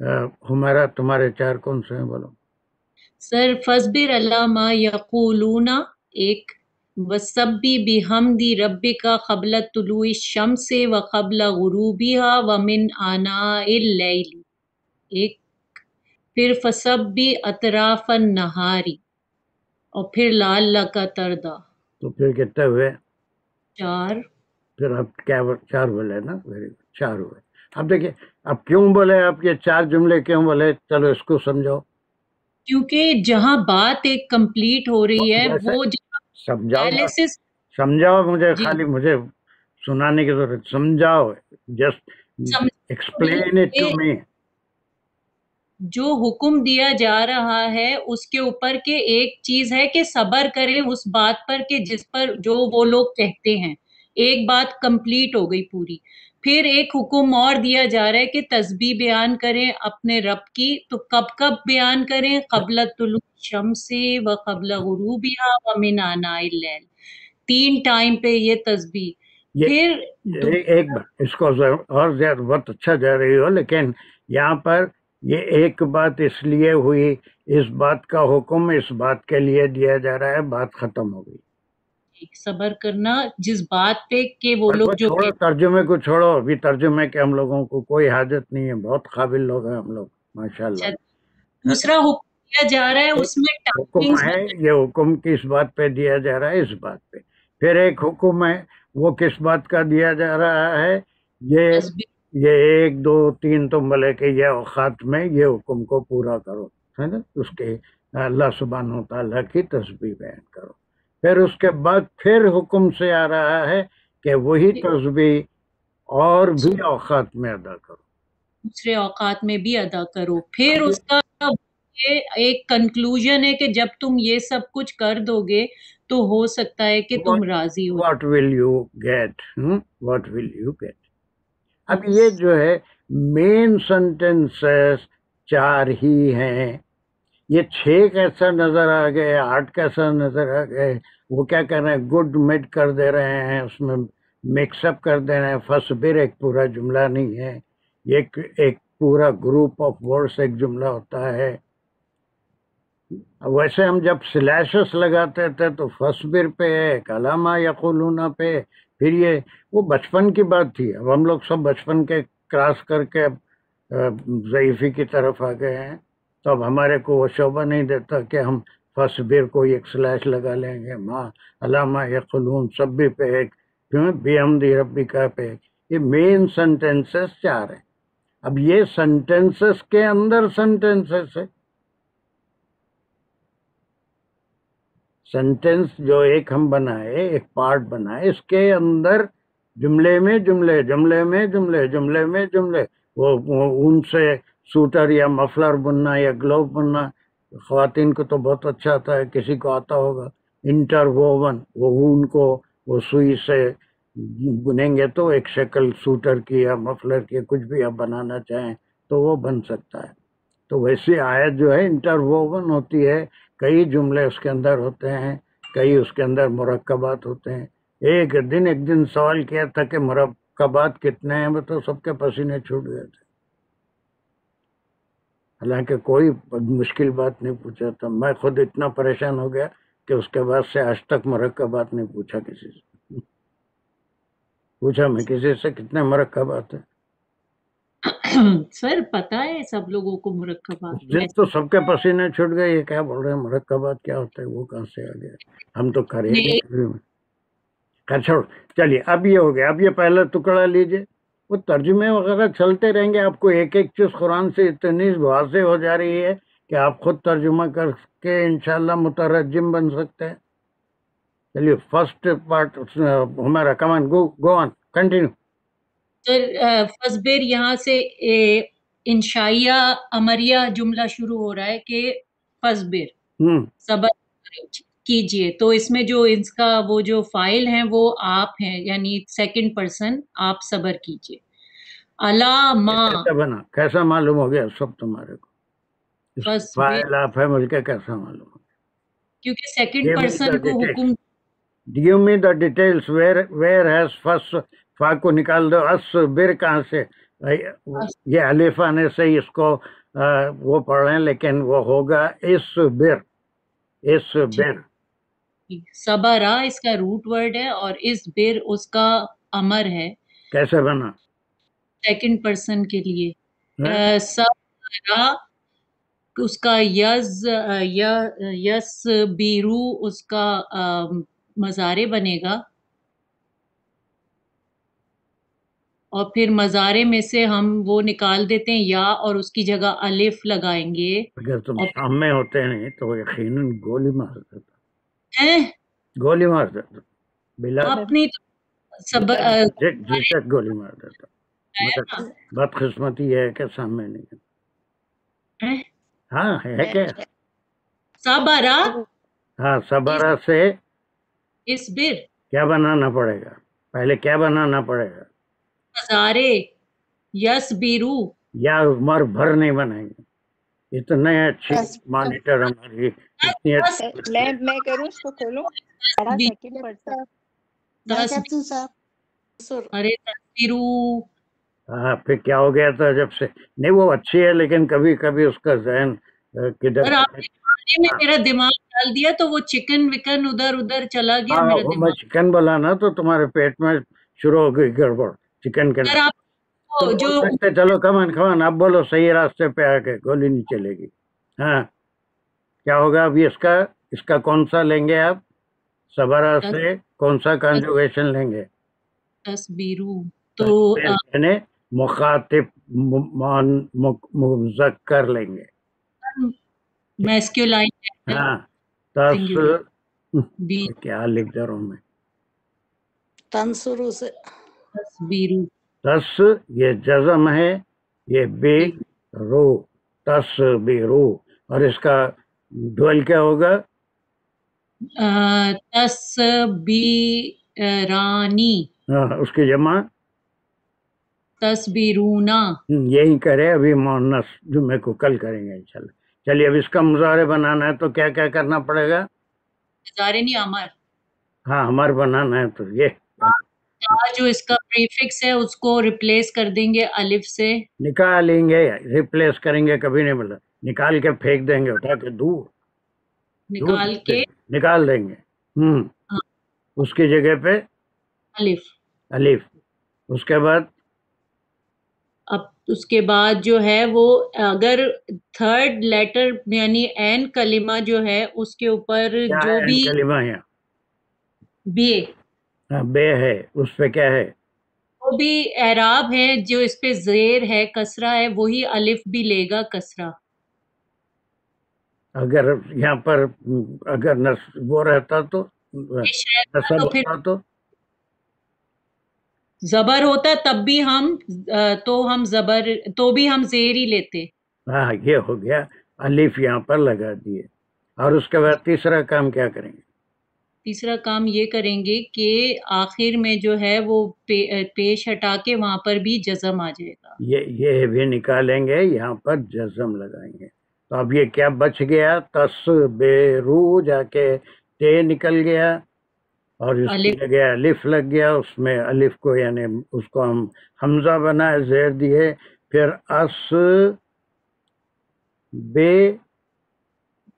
Speaker 1: ہمارا تمہارے 4 کون سے ہیں بولو؟
Speaker 2: سر فصبر علی ما یقولون ایک، وسبح بحمد ربک قبل طلوع الشمس وقبل غروبها ومن آناء اللیل ایک، پھر فسبح اطراف النہار اور پھر لعلک ترضی
Speaker 1: تو پھر کتنے ہوئے؟
Speaker 2: 4۔
Speaker 1: پھر اب کیا 4 بولے نا؟ ویری گڈ، 4 ہوئے۔ اب دیکھیے اب کیوں بولے آپ یہ 4 جملے کیوں بولے؟ چلو اس کو سمجھاؤ۔
Speaker 2: کیونکہ جہاں بات ایک کمپلیٹ ہو رہی ہے
Speaker 1: ویسے
Speaker 2: وہ جہاں
Speaker 1: سمجھاؤ نا،
Speaker 2: analysis،
Speaker 1: سمجھاؤ، مجھے
Speaker 2: جی
Speaker 1: خالی مجھے سنانے کی ضرورت، سمجھاؤ، just explain it to me.
Speaker 2: جو حکم دیا جا رہا ہے اس کے اوپر کہ ایک چیز ہے کہ صبر کریں اس بات پر کہ جس پر جو وہ لوگ کہتے ہیں، ایک بات کمپلیٹ ہو گئی پوری، پھر ایک حکم اور دیا جا رہا ہے کہ تسبیح بیان کریں اپنے رب کی، تو کب کب بیان کریں؟ قبل طلوع الشمس و قبل غروبها ومن آناء اللیل، 3 ٹائم پہ یہ تسبیح۔ پھر
Speaker 1: ایک بات اس کو اور زیادہ بہت اچھا جا رہی ہو، لیکن یہاں پر یہ ایک بات اس لیے ہوئی، اس بات کا حکم اس بات کے لیے دیا جا رہا ہے، بات ختم ہو گئی۔
Speaker 2: صبر کرنا جس بات پہ کہ وہ لوگ جو
Speaker 1: چھوڑو ترجمے کو، چھوڑو ابھی ترجمے کے ہم لوگوں کو کوئی حاجت نہیں ہے، بہت قابل لوگ ہیں ہم لوگ ماشاءاللہ۔
Speaker 2: دوسرا حکم دیا جا رہا ہے اس میں
Speaker 1: حکم ہے، یہ حکم کس بات پہ دیا جا رہا ہے؟ اس بات پہ۔ پھر ایک حکم ہے، وہ کس بات کا دیا جا رہا ہے؟ یہ 1 2 3 تم بولے کہ یہ اوقات میں یہ حکم کو پورا کرو، ہے نا، اس کے اللہ سبحانہ و تعالیٰ کی تسبیح بیان کرو۔ پھر اس کے بعد پھر حکم سے آ رہا ہے کہ وہی تسبیح اور بھی اوقات میں ادا کرو،
Speaker 2: دوسرے اوقات میں بھی ادا کرو۔ پھر اس کا یہ ایک کنکلوژن ہے کہ جب تم یہ سب کچھ کر دو گے تو ہو سکتا ہے کہ تم راضی ہو۔
Speaker 1: What will you get, what will you get. اب یہ جو ہے مین سینٹینسز 4 ہی ہیں، یہ 6 کیسا نظر آ گئے، 8 کیسا نظر آ گئے، وہ کیا کر رہے ہیں؟ گڈ مڈ کر دے رہے ہیں، اس میں مکس اپ کر دے رہے ہیں۔ فصبر ایک پورا جملہ نہیں ہے، یہ ایک پورا گروپ آف ورڈز ایک جملہ ہوتا ہے۔ ویسے ہم جب سلیشز لگاتے تھے تو فصبر پہ، کلامہ یقولون پہ، پھر یہ وہ بچپن کی بات تھی۔ اب ہم لوگ سب بچپن کے کراس کر کے ضعیفی کی طرف آ گئے ہیں، تو اب ہمارے کو وہ شعبہ نہیں دیتا کہ ہم فصبر کو ایک سلیش لگا لیں گے، ماں علامہ یقولون سب بھی پہ ایک، بحمد ربک پہ۔ یہ مین سینٹینسز 4 ہیں۔ اب یہ سینٹینسز کے اندر سینٹینسز ہے، سینٹینس جو ایک ہم بنائے، ایک پارٹ بنائے، اس کے اندر جملے میں جملے، جملے میں جملے، جملے میں جملے، وہ ان سے سوٹر یا مفلر بننا یا گلوب بننا خواتین کو تو بہت اچھا آتا ہے، کسی کو آتا ہوگا۔ انٹر ووون، وہ اون کو وہ سوئی سے بنیں گے تو ایک شکل سوٹر کی یا مفلر کی، کچھ بھی آپ بنانا چاہیں تو وہ بن سکتا ہے۔ تو ویسی آیت جو ہے انٹر ووون ہوتی ہے، کئی جملے اس کے اندر ہوتے ہیں، کئی اس کے اندر مرکبات ہوتے ہیں۔ ایک دن سوال کیا تھا کہ مرکبات کتنے ہیں، وہ تو سب کے پسینے چھوٹ گئے تھے، حالانکہ کوئی مشکل بات نہیں پوچھا تھا۔ میں خود اتنا پریشان ہو گیا کہ اس کے بعد سے آج تک مرکبات نہیں پوچھا کسی سے۔ پوچھا میں کسی سے کتنے مرکبات ہیں؟
Speaker 2: سر پتا ہے سب لوگوں کو مرکبات،
Speaker 1: جن تو سب کے پسینے چھوٹ گئے، یہ کیا بول رہے ہیں مرکبات کیا ہوتا ہے، وہ کہاں سے آ گیا؟ ہم تو کریں گے۔ خیر چھوڑ، چلیے اب یہ ہو گیا۔ اب یہ پہلا ٹکڑا لیجئے، وہ ترجمے وغیرہ چلتے رہیں گے، آپ کو ایک ایک چیز قرآن سے اتنی واضح ہو جا رہی ہے کہ آپ خود ترجمہ کر کے انشاءاللہ مترجم بن سکتے ہیں۔ چلیے فرسٹ پارٹ ہمارا، کمان گو آن کنٹینیو۔
Speaker 2: سر فصبر یہاں سے انشائیہ امریہ جملہ شروع ہو رہا ہے کہ فصبر، صبر کیجئے، تو اس میں جو اس کا وہ جو فائل ہیں وہ آپ ہیں، یعنی سیکنڈ پرسن، آپ صبر کیجئے۔ علامہ
Speaker 1: بنا کیسا معلوم ہو گیا سب تمہارے کو؟ فائل آپ ہے، مجھے کیسا معلوم ہو گیا؟
Speaker 2: کیونکہ سیکنڈ پرسن کو حکم۔
Speaker 1: Give me the details, where has first فا کو نکال دو، اصبر کہاں سے؟ یہ الف آنے سے اس کو وہ پڑھ رہے ہیں، لیکن وہ ہوگا اس بر.
Speaker 2: صبرا اس کا روٹ ورڈ ہے اور اس بر اس کا امر ہے.
Speaker 1: کیسے بنا؟
Speaker 2: سیکنڈ پرسن کے لیے. صبرا اس کا یس بیرو اس کا مزارے بنے گا، اور پھر مزارے میں سے ہم وہ نکال دیتے ہیں یا، اور اس کی جگہ الف لگائیں گے.
Speaker 1: اگر تم سامنے ہوتے نہیں تو یقیناً گولی مار دیتا، گولی مار دیتا بلا
Speaker 2: اپنی
Speaker 1: جی تک گولی مار دیتا. مگر بدقسمتی یہ ہے کہ سامنے نہیں ہے. ہاں ہے کیا؟
Speaker 2: صبرا،
Speaker 1: ہاں صبرا سے
Speaker 2: اس بر
Speaker 1: کیا بنانا پڑے گا؟ پہلے کیا بنانا پڑے گا؟
Speaker 2: مزارے یس بیرو. یا
Speaker 1: عمر بھر نہیں بنائیں گے. اتنے اچھی مانیٹر ہماری اتنی اچھی.
Speaker 4: میں کروں اس کو کھولوں بڑا سیکنڈ پرسن.
Speaker 2: ارے تصویرو.
Speaker 1: ہاں پھر کیا ہو گیا تھا جب سے نہیں وہ اچھی ہے لیکن کبھی کبھی اس کا ذہن کدھر.
Speaker 2: آپ نے کھانے میں میرا دماغ ڈال دیا تو وہ چکن وکن ادھر چلا گیا میرا
Speaker 1: میں
Speaker 2: دماغ.
Speaker 1: چکن بولا نا تو تمہارے پیٹ میں شروع ہو گئی گڑبڑ چکن کے.
Speaker 2: جو
Speaker 1: چلو کمان اب بولو صحیح راستے پہ آ کے گولی نہیں چلے گی. ہاں کیا ہوگا ابھی اس کا کون سا لیں گے آپ؟ صبرا سے کون سا کنجوگیشن لیں گے؟
Speaker 2: تصبیرو. تو
Speaker 1: یعنی مخاطب مذکر لیں گے.
Speaker 2: میسکیولائن.
Speaker 1: ہاں کیا لکھ دے رہا ہوں میں؟
Speaker 6: تنصرو سے
Speaker 2: تصبیرو.
Speaker 1: تس یہ جزم ہے، یہ بے رو تصبیرو، اور اس کا ڈوئل کیا ہوگا؟
Speaker 2: تصبیرانی.
Speaker 1: اس کی جمع
Speaker 2: تصبیرونا.
Speaker 1: یہی کرے ابھی مؤنث جمعے کو کل کریں گے انشاءاللہ. چلیے اب اس کا مضارع بنانا ہے تو کیا کیا کرنا پڑے گا؟
Speaker 2: مضارع نہیں امر.
Speaker 1: ہاں امر بنانا ہے تو یہ
Speaker 2: جو اس کا پریفکس ہے اس کو ریپلیس کر دیں گے الف سے.
Speaker 1: نکالیں گے، ریپلیس کریں گے کبھی نہیں بولا. نکال کے پھینک دیں گے، اٹھا کے دور
Speaker 2: نکال کے
Speaker 1: نکال دیں گے. اس کی جگہ پہ الف. اس کے بعد
Speaker 2: اب اس کے بعد جو ہے وہ اگر تھرڈ لیٹر یعنی این کلمہ جو ہے اس کے اوپر جو بھی
Speaker 1: کلمہ ہے بے ہے اس پہ کیا ہے؟
Speaker 2: وہ بھی اعراب ہے جو اس پہ زیر ہے کسرہ ہے وہی الف بھی لے گا کسرہ.
Speaker 1: اگر یہاں پر اگر وہ رہتا تو نصب ہوتا تو
Speaker 2: زبر ہوتا تب بھی ہم زبر تو بھی ہم زیر ہی لیتے.
Speaker 1: ہاں یہ ہو گیا الف یہاں پر لگا دیے. اور اس کے بعد تیسرا کام کیا کریں گے؟
Speaker 2: تیسرا کام یہ کریں گے کہ آخر میں جو ہے وہ پیش ہٹا کے وہاں پر بھی جزم آ جائے گا.
Speaker 1: یہ بھی نکالیں گے، یہاں پر جزم لگائیں گے. تو اب یہ کیا بچ گیا؟ تصبیرو جا کے تے نکل گیا اور اس کی جگہ الف لگ گیا. اس میں الف کو یعنی اس کو ہم حمزہ بنائے زیر دیے. پھر اس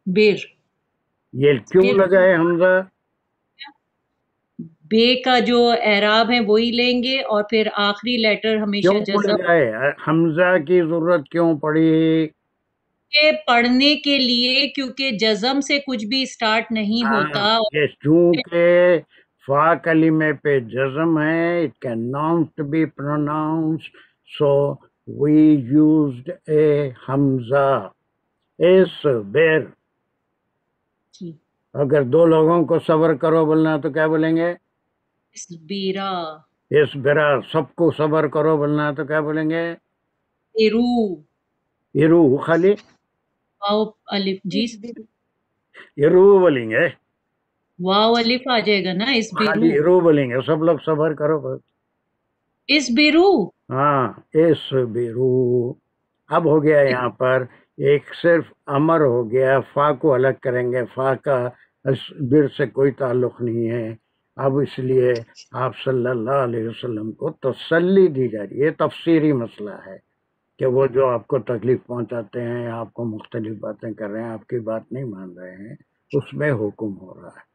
Speaker 1: بیر یہ کیوں لگائے حمزہ؟
Speaker 2: بے کا جو اعراب ہے وہی لیں گے اور پھر آخری لیٹر ہمیشہ جزم.
Speaker 1: حمزہ کی ضرورت کیوں پڑی؟
Speaker 2: پڑھنے کے لیے کیونکہ جزم سے کچھ بھی سٹارٹ نہیں ہوتا.
Speaker 1: چونکہ فا کلمے پہ جزم ہے it cannot be pronounced so we used a حمزہ. اس بیر اگر دو لوگوں کو صبر کرو بولنا تو کیا بولیں گے؟ اس برا. سب کو صبر کرو بولنا تو کیا بولیں گے؟ ایرو خالی
Speaker 2: واو الف جی
Speaker 1: ایرو بولیں گے.
Speaker 2: واو الف آ جائے گا نا. اس
Speaker 1: خالی ایرو بولیں گے. سب لوگ صبر کرو بس.
Speaker 2: اس بیرو.
Speaker 1: ہاں اس بیرو. اب ہو گیا یہاں پر ایک صرف امر ہو گیا. فا کو الگ کریں گے. فا کا بر سے کوئی تعلق نہیں ہے. اب اس لیے آپ صلی اللہ علیہ وسلم کو تسلی دی جا رہی ہے. یہ تفسیری مسئلہ ہے کہ وہ جو آپ کو تکلیف پہنچاتے ہیں، آپ کو مختلف باتیں کر رہے ہیں، آپ کی بات نہیں مان رہے ہیں، اس میں حکم ہو رہا ہے.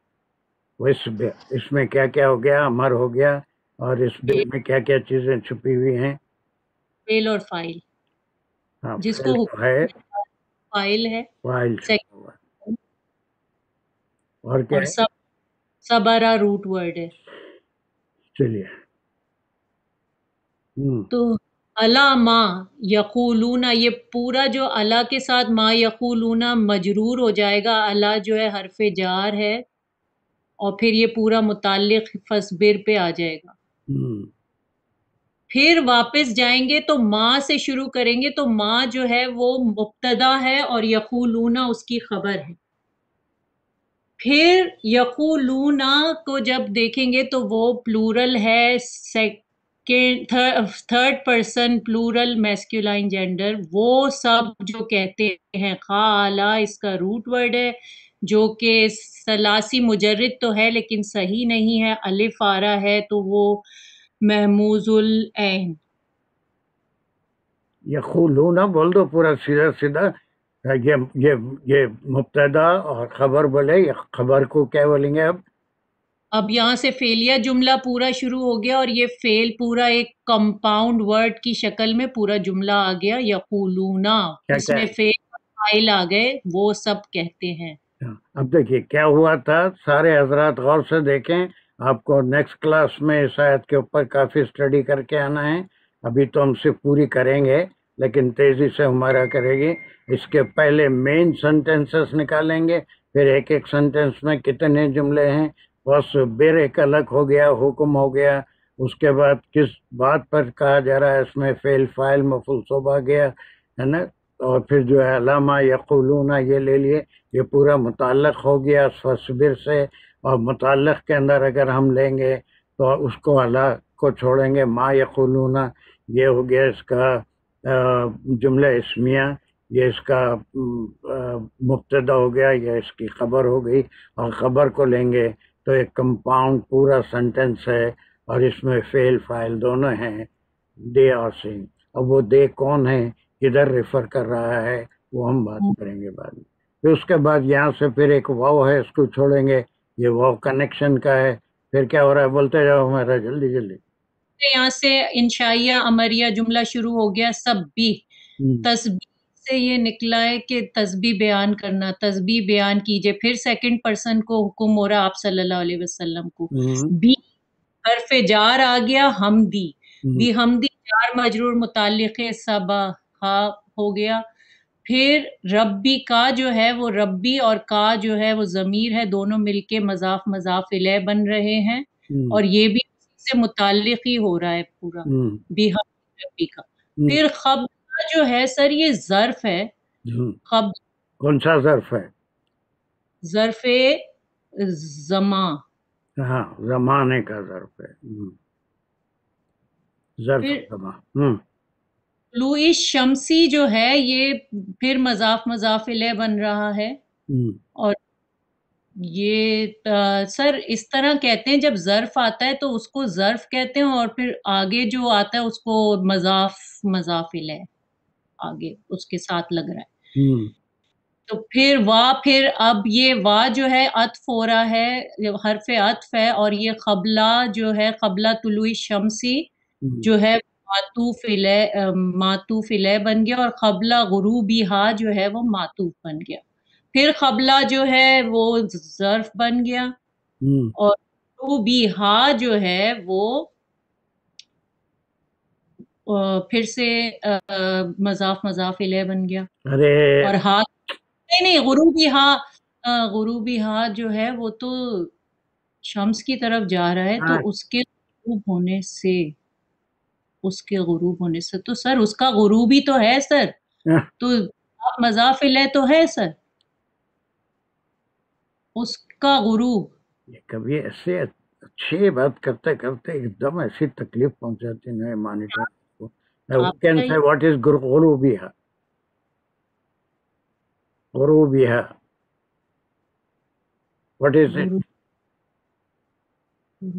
Speaker 1: وہ اس میں کیا کیا ہو گیا، امر ہو گیا، اور اس میں کیا کیا چیزیں چھپی ہوئی ہیں.
Speaker 2: فیل اور فائل،
Speaker 1: ہاں،
Speaker 2: جس
Speaker 1: فعل
Speaker 2: کو
Speaker 1: تو ہے،
Speaker 2: فائل ہے،
Speaker 1: فاعل چھپا ہوا ہے. اور کیا
Speaker 2: اور
Speaker 1: ہے؟
Speaker 2: سبارا روٹ ورڈ ہے.
Speaker 1: چلیے.
Speaker 2: تو الا ما یقولون، یہ پورا جو الا کے ساتھ ما یقولون مجرور ہو جائے گا. الا جو ہے حرف جار ہے، اور پھر یہ پورا متعلق فصبر پہ آ جائے گا. پھر واپس جائیں گے تو ما سے شروع کریں گے، تو ما جو ہے وہ مبتدا ہے اور یقولون اس کی خبر ہے. پھر یقولون کو جب دیکھیں گے تو وہ پلورل ہے، تھرڈ پرسن پلورل میسکولائن جینڈر. وہ سب جو کہتے ہیں خالا، اس کا روٹ ورڈ ہے جو کہ ثلاثی مجرد تو ہے لیکن صحیح نہیں ہے، الف آ رہا ہے تو وہ محموز العین.
Speaker 1: یقولون بول دو پورا سیدھا سیدھا. یہ مبتدا اور خبر بولے، خبر کو کیا بولیں گے
Speaker 2: اب یہاں سے فعلیہ جملہ پورا شروع ہو گیا، اور یہ فعل پورا ایک کمپاؤنڈ ورڈ کی شکل میں پورا جملہ آ گیا. یقولون، اس میں فعل اور فاعل آ گئے، وہ سب کہتے ہیں.
Speaker 1: اب دیکھیے کیا ہوا تھا. سارے حضرات غور سے دیکھیں، آپ کو نیکسٹ کلاس میں اس آیت کے اوپر کافی اسٹڈی کر کے آنا ہے. ابھی تو ہم صرف پوری کریں گے لیکن تیزی سے ہمارا کرے گی. اس کے پہلے مین سینٹینسز نکالیں گے، پھر ایک ایک سینٹینس میں کتنے جملے ہیں. بس بیر ایک الگ ہو گیا، حکم ہو گیا. اس کے بعد کس بات پر کہا جا رہا ہے، اس میں فعل فاعل مفعول صوب آ گیا ہے نا. اور پھر جو ہے علامہ یقولون یہ لے لیے، یہ پورا متعلق ہو گیا فصبر سے. اور متعلق کے اندر اگر ہم لیں گے تو اس کو اللہ کو چھوڑیں گے. ما یقولون یہ ہو گیا اس کا جملہ اسمیہ، یہ اس کا مبتدا ہو گیا، یہ اس کی خبر ہو گئی. اور خبر کو لیں گے تو ایک کمپاؤنڈ پورا سینٹینس ہے، اور اس میں فعل فاعل دونوں ہیں. دے اور سنگ. اب وہ دے کون ہے، کدھر ریفر کر رہا ہے، وہ ہم بات کریں گے بعد میں. پھر اس کے بعد یہاں سے پھر ایک واو ہے، اس کو چھوڑیں گے، یہ واو کنیکشن کا ہے. پھر کیا ہو رہا ہے، بولتے جاؤ ہمارا جلدی جلدی.
Speaker 2: یہاں سے انشائیہ امریہ جملہ شروع ہو گیا. سبیح، تسبیح سے یہ نکلا ہے کہ تسبیح بیان کرنا، تسبیح بیان کیجئے. پھر سیکنڈ پرسن کو حکم ہو رہا آپ صلی اللہ علیہ وسلم کو. بی حرف جار آ گیا، حمدی. بھی حمدی جار مجرور متعلق سبا ہو گیا. پھر ربی کا جو ہے وہ ربی اور کا جو ہے وہ ضمیر ہے، دونوں مل کے مضاف مضاف الیہ بن رہے ہیں، اور یہ بھی سے متعلق ہی ہو رہا ہے پورا بھی ربی کا. پھر خبر جو ہے سر یہ ظرف ہے. خبر
Speaker 1: کون سا ظرف ہے؟
Speaker 2: ظرف زمان.
Speaker 1: ہاں، زمانے کا ظرف ہے. ظرف زمان.
Speaker 2: طلوع شمسی جو ہے یہ پھر مضاف مضاف الیہ بن رہا ہے. اور یہ سر اس طرح کہتے ہیں، جب ظرف آتا ہے تو اس کو ظرف کہتے ہیں، اور پھر آگے جو آتا ہے اس کو مضاف مضاف الیہ آگے اس کے ساتھ لگ رہا ہے. تو پھر پھر اب یہ جو ہے عطف ہو رہا ہے، حرف عطف ہے، اور یہ قبلہ جو ہے قبلہ طلوع شمسی جو ہے معطوف الیہ بن گیا، اور قبلہ غروبیہا جو ہے وہ معطوف بن گیا. پھر قبلہ جو ہے وہ ظرف بن گیا، اور غروبیہا جو ہے وہ پھر سے مضاف مضاف الیہ بن گیا. اور ہا نہیں غروبی ہا جو ہے وہ تو شمس کی طرف جا رہا ہے، تو اس کے غروب ہونے سے تو سر اس کا غروبی تو ہے سر، تو مضاف الیہ تو ہے سر اس کا غروب.
Speaker 1: کبھی ایسے اچھی بات کرتے کرتے ایک دم ایسی تکلیف پہنچاتی ہے مانیٹر کو. کین سے واٹ از غروبیہ؟ غروبیہ what is it?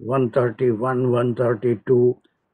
Speaker 1: 131, 132,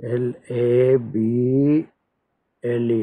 Speaker 1: LABLE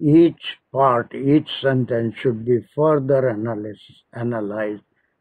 Speaker 1: each part, each sentence should be further analyzed.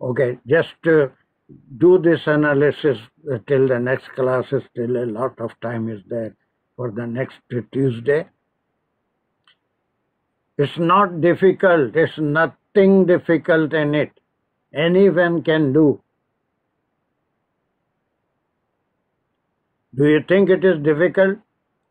Speaker 1: okay, just do this analysis till the next class. Still a lot of time is there for the next Tuesday. It's not difficult. There's nothing difficult in it. Anyone can do. Do you think it is difficult?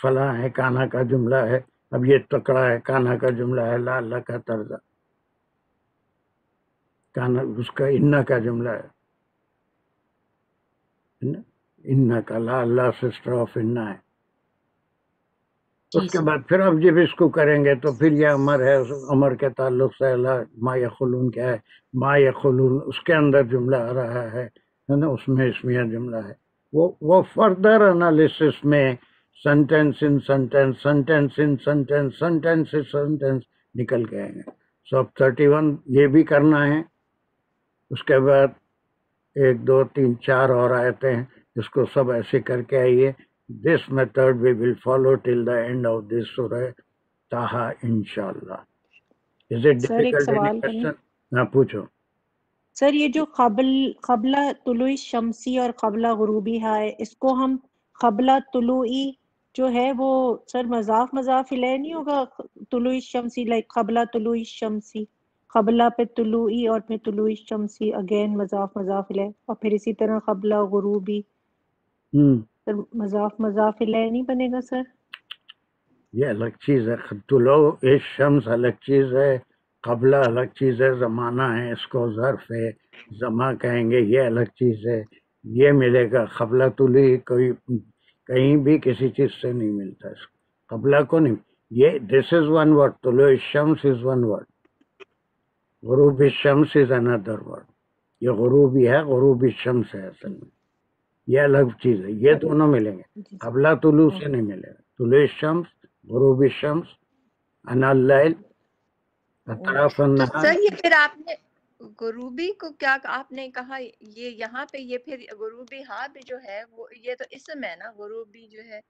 Speaker 1: فلاں ہے کانا کا جملہ ہے، اب یہ تکڑا ہے کانا کا جملہ ہے، لا اللہ کا طرز کانا اس کا انا کا جملہ ہے، انا کا لا اللہ سسٹر آف انا ہے. اس کے بعد پھر اب جب اس کو کریں گے تو پھر یہ امر ہے، امر کے تعلق سے ما یخلون کیا ہے، ما یخلون اس کے اندر جملہ آ رہا ہے نا، اس میں اسمیہ جملہ ہے. وہ فردر انالیسس میں سینٹینس ان سینٹینس، سینٹینس ان سینٹینس، سینٹینس ان سینٹینس نکل کے آئیں گے. سو اب 31 یہ بھی کرنا ہے. اس کے بعد 1 2 3 4 اور آیتیں ہیں، اس کو سب ایسے کر کے آئیے. This method we will follow till the end of this surah Taha inshallah. Is it
Speaker 7: سر ایک
Speaker 1: difficult? Any
Speaker 7: سوال کرنا
Speaker 1: question? ہاں پوچھو.
Speaker 7: سر، یہ جو قبلہ طلوع شمسی اور قبلہ غروبی ہے، اس کو ہم قبلہ طلوعی جو ہے وہ سر مضاف الیہ نہیں ہوگا؟ طلوع شمسی لائک قبلہ طلوع شمسی، قبلہ پہ طلوعی اور پھر طلوع شمسی اگین مضاف الیہ، اور پھر اسی طرح قبلہ غروبی سر مضاف الیہ نہیں بنے گا سر؟
Speaker 1: یہ الگ چیز ہے. طلوع الشمس الگ چیز ہے، قبلہ الگ چیز ہے، زمانہ ہے، اس کو ظرف ہے زما کہیں گے، یہ الگ چیز ہے. یہ ملے گا قبلہ طلوع کوئی کہیں بھی کسی چیز سے نہیں ملتا. اس کو قبلہ کو نہیں. یہ دس از ون ورڈ، طلوع الشمس از ون ورڈ، غروب الشمس از اندر ورڈ. یہ غروبی ہے، غروب الشمس ہے اصل میں، یہ الگ چیز ہے. یہ دونوں ملیں گے، قبلہ طلوع سے نہیں ملے گا. طلوع الشمس، غروب الشمس، انا اللیل، اطراف
Speaker 4: تو
Speaker 1: النہار.
Speaker 4: سر یہ پھر آپ نے غروبی کو کیا آپ نے کہا، یہ یہاں پہ یہ پھر غروبی ہاں بھی جو ہے وہ یہ تو اسم ہے نا، غروبی جو ہے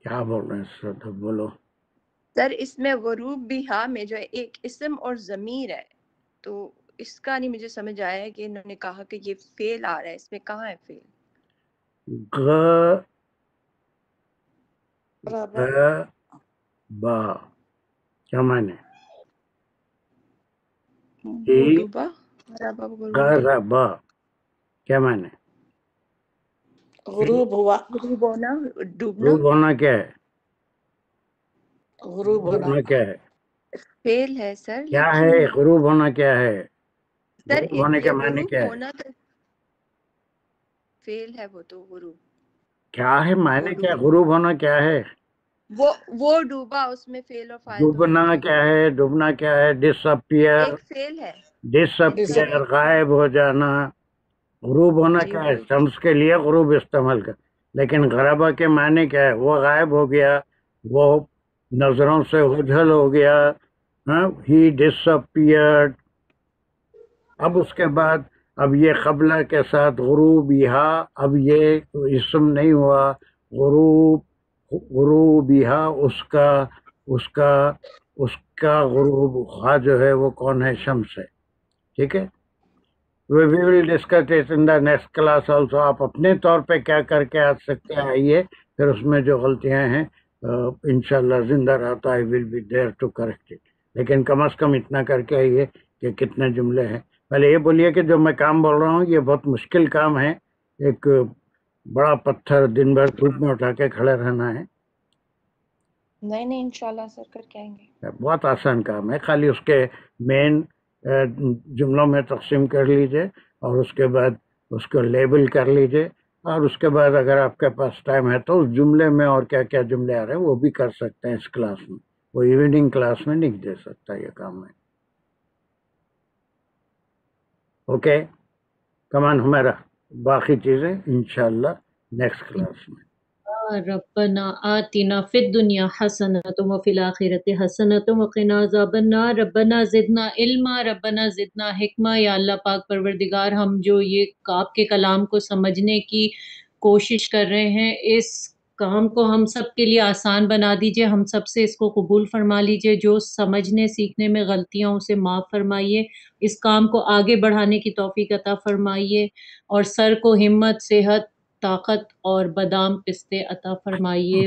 Speaker 1: کیا بول رہے ہیں سر؟ بولو.
Speaker 4: سر اس میں غروب بھی ہاں میں جو ہے ایک اسم اور ضمیر ہے، تو اس کا نہیں مجھے سمجھ آیا کہ انہوں نے کہا کہ یہ فعل آ رہا ہے، اس میں کہاں ہے فعل؟
Speaker 1: با کیا معنی؟
Speaker 4: غروبا
Speaker 1: غربا کیا معنی؟
Speaker 6: غروب ہوا،
Speaker 4: غروب ہونا، ڈوبنا.
Speaker 1: غروب ہونا کیا ہے؟
Speaker 6: غروب ہونا
Speaker 1: ہونا کیا ہے؟
Speaker 4: فعل ہے سر.
Speaker 1: کیا ہے غروب ہونا؟ کیا ہے
Speaker 4: سر
Speaker 1: غروب ہونے
Speaker 4: یہ
Speaker 1: کا معنی؟
Speaker 4: غروب
Speaker 1: کیا ہے؟
Speaker 4: ہونا تو فعل ہے، وہ تو غروب
Speaker 1: کیا ہے معنی؟ کیا غروب ہونا کیا ہے؟
Speaker 4: وہ ڈوبا، اس میں فعل اور فاعل
Speaker 1: ڈوبنا کیا ہے؟ ڈوبنا کیا ہے؟ ڈس اپیئر،
Speaker 4: ایک فعل ہے.
Speaker 1: ڈس اپیئر غائب ہو جانا. غروب ہونا کیا ہے؟ شمس کے لیے غروب استعمال کر، لیکن غربا کے معنی کیا ہے؟ وہ غائب ہو گیا، وہ نظروں سے اوجھل ہو گیا. ہی ڈس اپیئرڈ. اب اس کے بعد اب یہ قبلہ کے ساتھ غروب یہاں، اب یہ اسم نہیں ہوا، غروب یہاں اس کا غروب خواہ جو ہے وہ کون ہے؟ شمس ہے. ٹھیک ہے، we will discuss it in the next class also. آپ اپنے طور پہ کیا کر کے آ سکتے ہیں آئیے، پھر اس میں جو غلطیاں ہیں انشاءاللہ زندہ رہتا I will be there to correct it. لیکن کم از کم اتنا کر کے آئیے کہ کتنے جملے ہیں. پہلے یہ بولیے کہ جو میں کام بول رہا ہوں یہ بہت مشکل کام ہے. ایک بڑا پتھر دن بھر دھوپ میں اٹھا کے کھڑے رہنا ہے.
Speaker 4: نہیں انشاءاللہ سر کر کے آئیں گے.
Speaker 1: بہت آسان کام ہے، خالی اس کے مین جملوں میں تقسیم کر لیجئے اور اس کے بعد اس کو لیبل کر لیجئے، اور اس کے بعد اگر آپ کے پاس ٹائم ہے تو اس جملے میں اور کیا کیا جملے آ رہے ہیں وہ بھی کر سکتے ہیں اس کلاس میں. وہ ایوننگ کلاس میں نہیں دے سکتا یہ کام ہے. اوکے کمان ہمارا باقی چیزیں انشاءاللہ نیکسٹ کلاس میں.
Speaker 2: ربنا آتنا فی الدنیا حسنۃ وفی الآخرۃ حسنۃ وقنا عذاب النار ربنا زدنا علما ربنا زدنا حکمہ. یا اللہ پاک پروردگار، ہم جو یہ آپ کے کلام کو سمجھنے کی کوشش کر رہے ہیں، اس کام کو ہم سب کے لیے آسان بنا دیجئے. ہم سب سے اس کو قبول فرما لیجئے. جو سمجھنے سیکھنے میں غلطیاں اسے معاف فرمائیے. اس کام کو آگے بڑھانے کی توفیق عطا فرمائیے، اور سر کو ہمت، صحت، طاقت اور بادام پستے عطا فرمائیے.